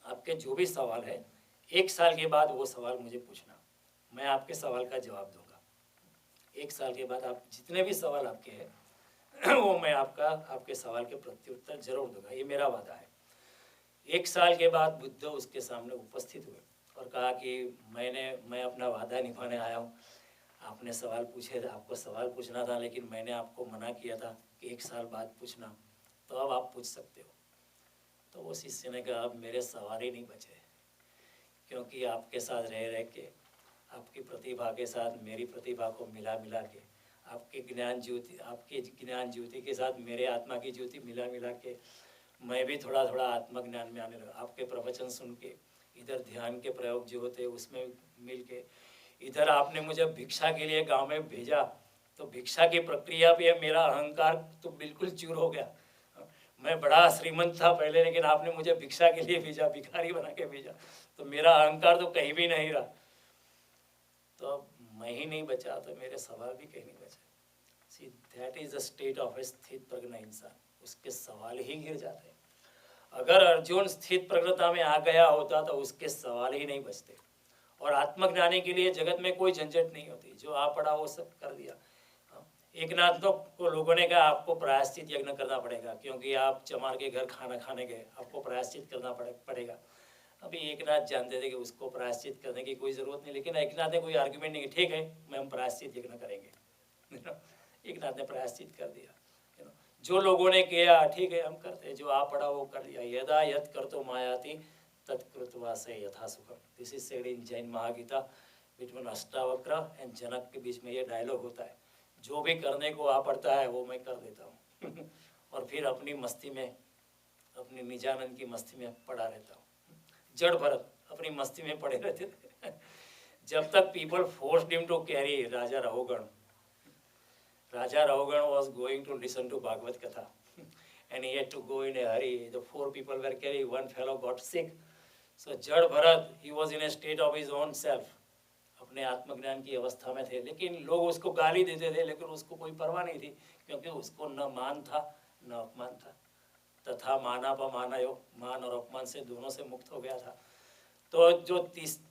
Speaker 1: आपके जो भी सवाल है 1 साल के बाद वो सवाल मुझे पूछना, मैं आपके सवाल का जवाब दूंगा। 1 साल के बाद आप जितने भी सवाल आपके हैं वो मैं आपके सवाल के प्रत्युत्तर जरूर दूंगा, ये मेरा वादा है। 1 साल के बाद बुद्ध उसके सामने उपस्थित हुए और कहा कि मैं अपना वादा निभाने आया हूँ। आपने सवाल पूछे थे, आपको सवाल पूछना था, लेकिन मैंने आपको मना किया था कि 1 साल बाद पूछना, तो अब आप पूछ सकते हो। तो वो शिष्य ने कहा अब मेरे सवाल ही नहीं बचे, क्योंकि आपके साथ रह रह के, आपकी प्रतिभा के साथ मेरी प्रतिभा को मिला के, आपके ज्ञान ज्योति के साथ मेरे आत्मा की ज्योति मिला के मैं भी थोड़ा थोड़ा आत्मज्ञान में आने लगा। आपके प्रवचन सुन के, इधर ध्यान के प्रयोग जो होते उसमें मिल के, इधर आपने मुझे भिक्षा के लिए गांव में भेजा, तो भिक्षा की प्रक्रिया पे मेरा अहंकार तो बिल्कुल चूर हो गया। मैं बड़ा श्रीमंत था पहले, लेकिन आपने मुझे भिक्षा के लिए भेजा, भिखारी बना के भेजा, तो मेरा अहंकार तो कहीं भी नहीं रहा। तो अब मैं ही नहीं बचा तो मेरे सवाल भी कहीं नहीं बचे। See that is the state of a स्थित प्रज्ञ इंसान, उसके सवाल ही गिर जाते हैं। अगर अर्जुन स्थित प्रज्ञता में आ गया होता तो उसके सवाल ही नहीं बचते। और आत्मज्ञानी के लिए जगत में कोई झंझट नहीं होती, जो आ पड़ा वो सब कर दिया। एकनाथ को लोगों ने कहा आपको प्रायश्चित यज्ञ करना पड़ेगा, क्योंकि आप चमार के घर खाना खाने गए, आपको प्रायश्चित करना पड़ेगा। अभी एकनाथ जानते थे कि उसको प्रायश्चित करने की कोई ज़रूरत नहीं, लेकिन एकनाथ ने कोई आर्ग्यूमेंट नहीं, ठीक है मैं हम प्रायश्चित यज्ञ करेंगे। एकनाथ ने प्रायश्चित कर दिया। जो लोगों ने किया ठीक है हम करते, जो आ पड़ा वो कर लिया। यदा यत कर तो मायाति तत्कृत्वा से यथा सुखम, दिस इज सेड इन जैन महागीता बिटवीन अष्टावक्र एंड जनक के बीच में ये डायलॉग होता है। जो भी करने को आ पड़ता है वो मैं कर देता हूँ और फिर अपनी मस्ती में, अपनी निजानंद की मस्ती में पड़ा रहता हूँ। जड़ भरत अपनी मस्ती में पड़े रहते थे जब तक people forced him to carry Raja Rahugana was going to listen to Bhagavad Katha and he had to go in a hurry. The 4 people were carrying, one fellow got sick. So Jad Bharat, he was in a state of his own self, अपने आत्मज्ञान की अवस्था में थे, लेकिन लोग उसको गाली देते थे, लेकिन उसको कोई परवाह नहीं थी, क्योंकि उसको न मान था न अपमान था। तथा मानापमानयो, मान और अपमान से दोनों से मुक्त हो गया था। तो जो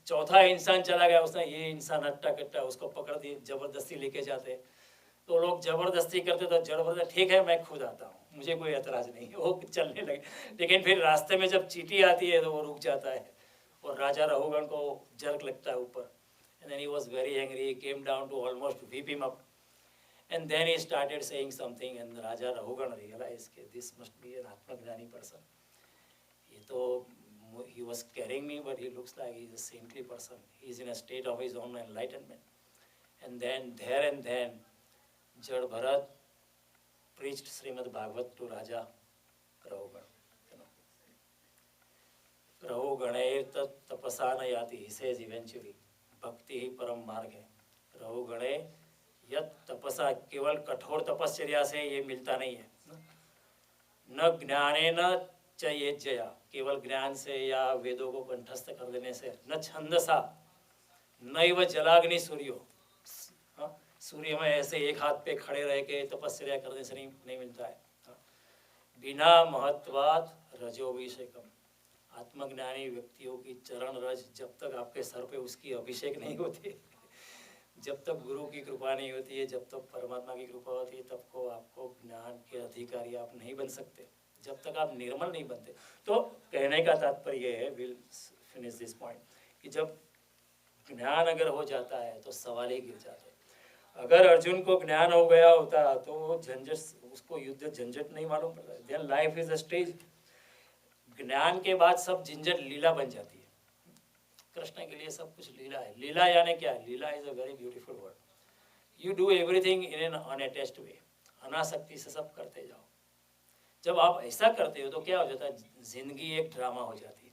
Speaker 1: चौथा इंसान चला गया, उसने ये इंसान हट्टा कट्टा उसको पकड़ दिए, जबरदस्ती लेके जाते, तो लोग जबरदस्ती करते तो जड़ ठीक है मैं खुद आता हूँ, मुझे कोई एतराज़ नहीं है, वो चलने लगे। लेकिन फिर रास्ते में जब चींटी आती है तो वो रुक जाता है और राजा रहुगण को जर्क लगता है ऊपर। And then he was very angry, he came down to almost weep him up and then he started saying something and Raja Rahugana realise के दिस मस्ट बी एन आत्मज्ञानी पर्सन। ये तो he was carrying me but he looks like he is a saintly person, he is in a state of his own enlightenment. And then there and then Jad Bharat preached Srimad Bhagavad to Raja Rahugan. Rahuganer tapasa na yati, he says eventually, bhakti hi param marg hai. Rahugane yat tapasa, केवल कठोर तपस्या से ये मिलता नहीं है। न ज्ञाने न चाहिए जया, केवल ज्ञान से या वेदों को कंठस्थ कर लेने से, न छंदसा, नैव जलाग्नि सूर्यो, हाँ, सूर्य में ऐसे एक हाथ पे खड़े रह के तपस्या करने से नहीं मिलता है। हाँ, बिना महत्वात रजोभिषेकम, आत्मज्ञानी व्यक्तियों की चरण रज जब तक आपके सर पे उसकी अभिषेक नहीं होती, जब तक गुरु की कृपा नहीं होती है, जब तक परमात्मा की कृपा होती है, तब को आपको ज्ञान के अधिकारी आप नहीं बन सकते, जब तक आप निर्मल नहीं बनते। तो कहने का तात्पर्य है, विल फिनिश दिस पॉइंट, कि जब ज्ञान अगर हो जाता है तो सवाल ही गिर जाते हैं। अगर अर्जुन को ज्ञान हो गया होता तो वो झंझट, उसको युद्ध झंझट नहीं मालूम पड़ता। Then life is a stage. ज्ञान के बाद सब झंझट लीला बन जाती है। कृष्ण के लिए सब कुछ लीला है। लीला यानी क्या? Leela is a very beautiful word. You do everything in an unattached way, अनासक्ति से सब करते जाओ। जब आप ऐसा करते हो तो क्या हो जाता है? जिंदगी एक ड्रामा हो जाती है।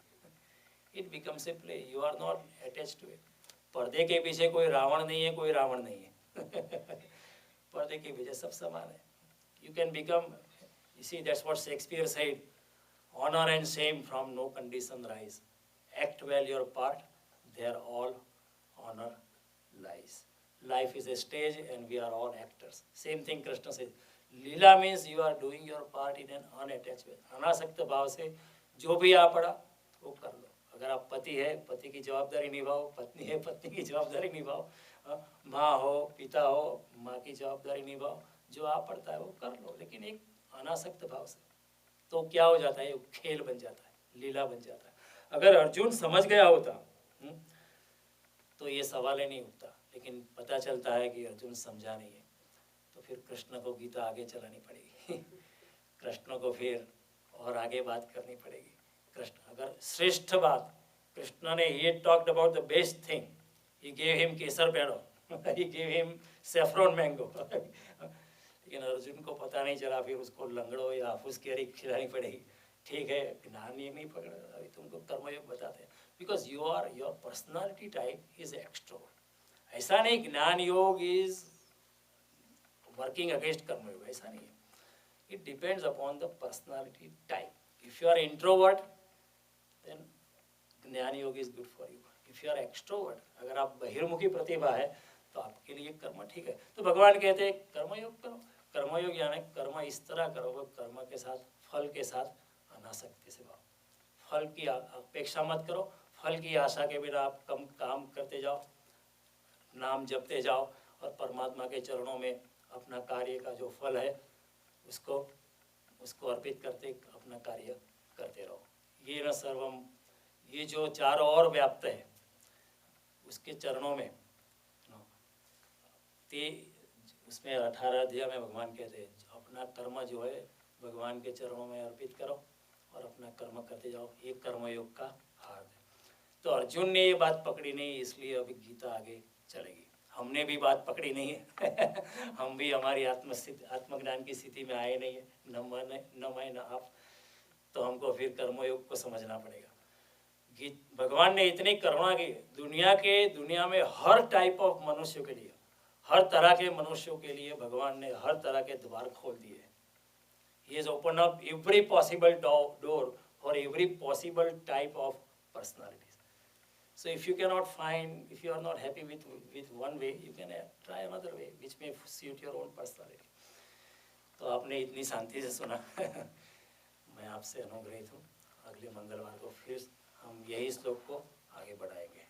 Speaker 1: It becomes a play, you are not attached to it. पर्दे के पीछे कोई रावण नहीं है, कोई रावण नहीं है। पर्दे के पीछे सब समान है। You can become, you see, that's what Shakespeare said, honor and shame from no condition rise, act well your part, there all honor lies. Life is a stage and we are all actors. Same thing Krishna says. Leela means you are doing your part in an unattached way, अनासक्त भाव से जो भी आ पड़ा वो कर लो। अगर आप पति है, पति की जवाबदारी निभाओ, पत्नी है, पत्नी की जवाबदारी निभाओ, माँ हो, पिता हो, माँ की जवाबदारी निभाओ, जो आ पड़ता है वो कर लो, लेकिन एक अनासक्त भाव से। तो क्या हो जाता है? खेल बन जाता है, लीला बन जाता है। अगर अर्जुन समझ गया होता तो ये सवाल ही नहीं उठता, लेकिन पता चलता है कि अर्जुन समझा नहीं है, तो फिर कृष्ण को गीता आगे चलानी पड़ेगी। कृष्ण को फिर और आगे बात करनी पड़ेगी। कृष्ण अगर श्रेष्ठ बात, कृष्ण ने ये talked about the best thing, he gave him kesar पेड़ो, he gave him saffron mango. लेकिन अर्जुन को पता नहीं चला, फिर उसको लंगड़ो या हाफूस कैरी खिलानी पड़ेगी। ठीक है, ज्ञान ये नहीं पकड़, अभी तुमको कर्मयोग बताते हैं, because you are, your personality type is extrovert. ऐसा नहीं ज्ञान योग इज वर्किंग अगेंस्ट कर्मयोग, ऐसा नहीं है। It depends upon the personality type. If you are introvert then jnana yoga is good for you. If you are extrovert, अगर आप बहिर्मुखी प्रतिभा है तो आपके लिए कर्म ठीक है। तो भगवान कहते हैं कर्मयोग करो। कर्मयोग यानी कर्म इस तरह करोगे, कर्म के साथ, फल के साथ अनासक्ति से भाव। फल की अपेक्षा मत करो, फल की आशा के बिना आप कम काम करते जाओ, नाम जपते जाओ, और परमात्मा के चरणों में अपना कार्य का जो फल है उसको अर्पित करते अपना कार्य करते रहो। ये न सर्वम, ये जो चारों ओर व्याप्त है उसके चरणों में, उसमें 18 अध्याय में भगवान कहते हैं अपना कर्म जो है भगवान के चरणों में अर्पित करो और अपना कर्म करते जाओ। ये कर्मयोग का हार्द है। तो अर्जुन ने ये बात पकड़ी नहीं, इसलिए अभी गीता आगे चलेगी। हमने भी बात पकड़ी नहीं है। हम भी हमारी आत्मज्ञान की स्थिति में आए नहीं है, न मैं न आप। तो हमको फिर कर्मयोग को समझना पड़ेगा। भगवान ने इतनी करुणा की दुनिया में हर टाइप ऑफ मनुष्य के लिए, हर तरह के मनुष्यों के लिए भगवान ने हर तरह के द्वार खोल दिए। He has opened up every possible door for every possible type of personalities. So if you cannot find, if you are not happy with one way, you can try another way which may suit your own personality. तो आपने इतनी शांति से सुना। मैं आपसे अनुग्रहित हूँ। अगले मंगलवार को फिर हम यही श्लोक को आगे बढ़ाएंगे।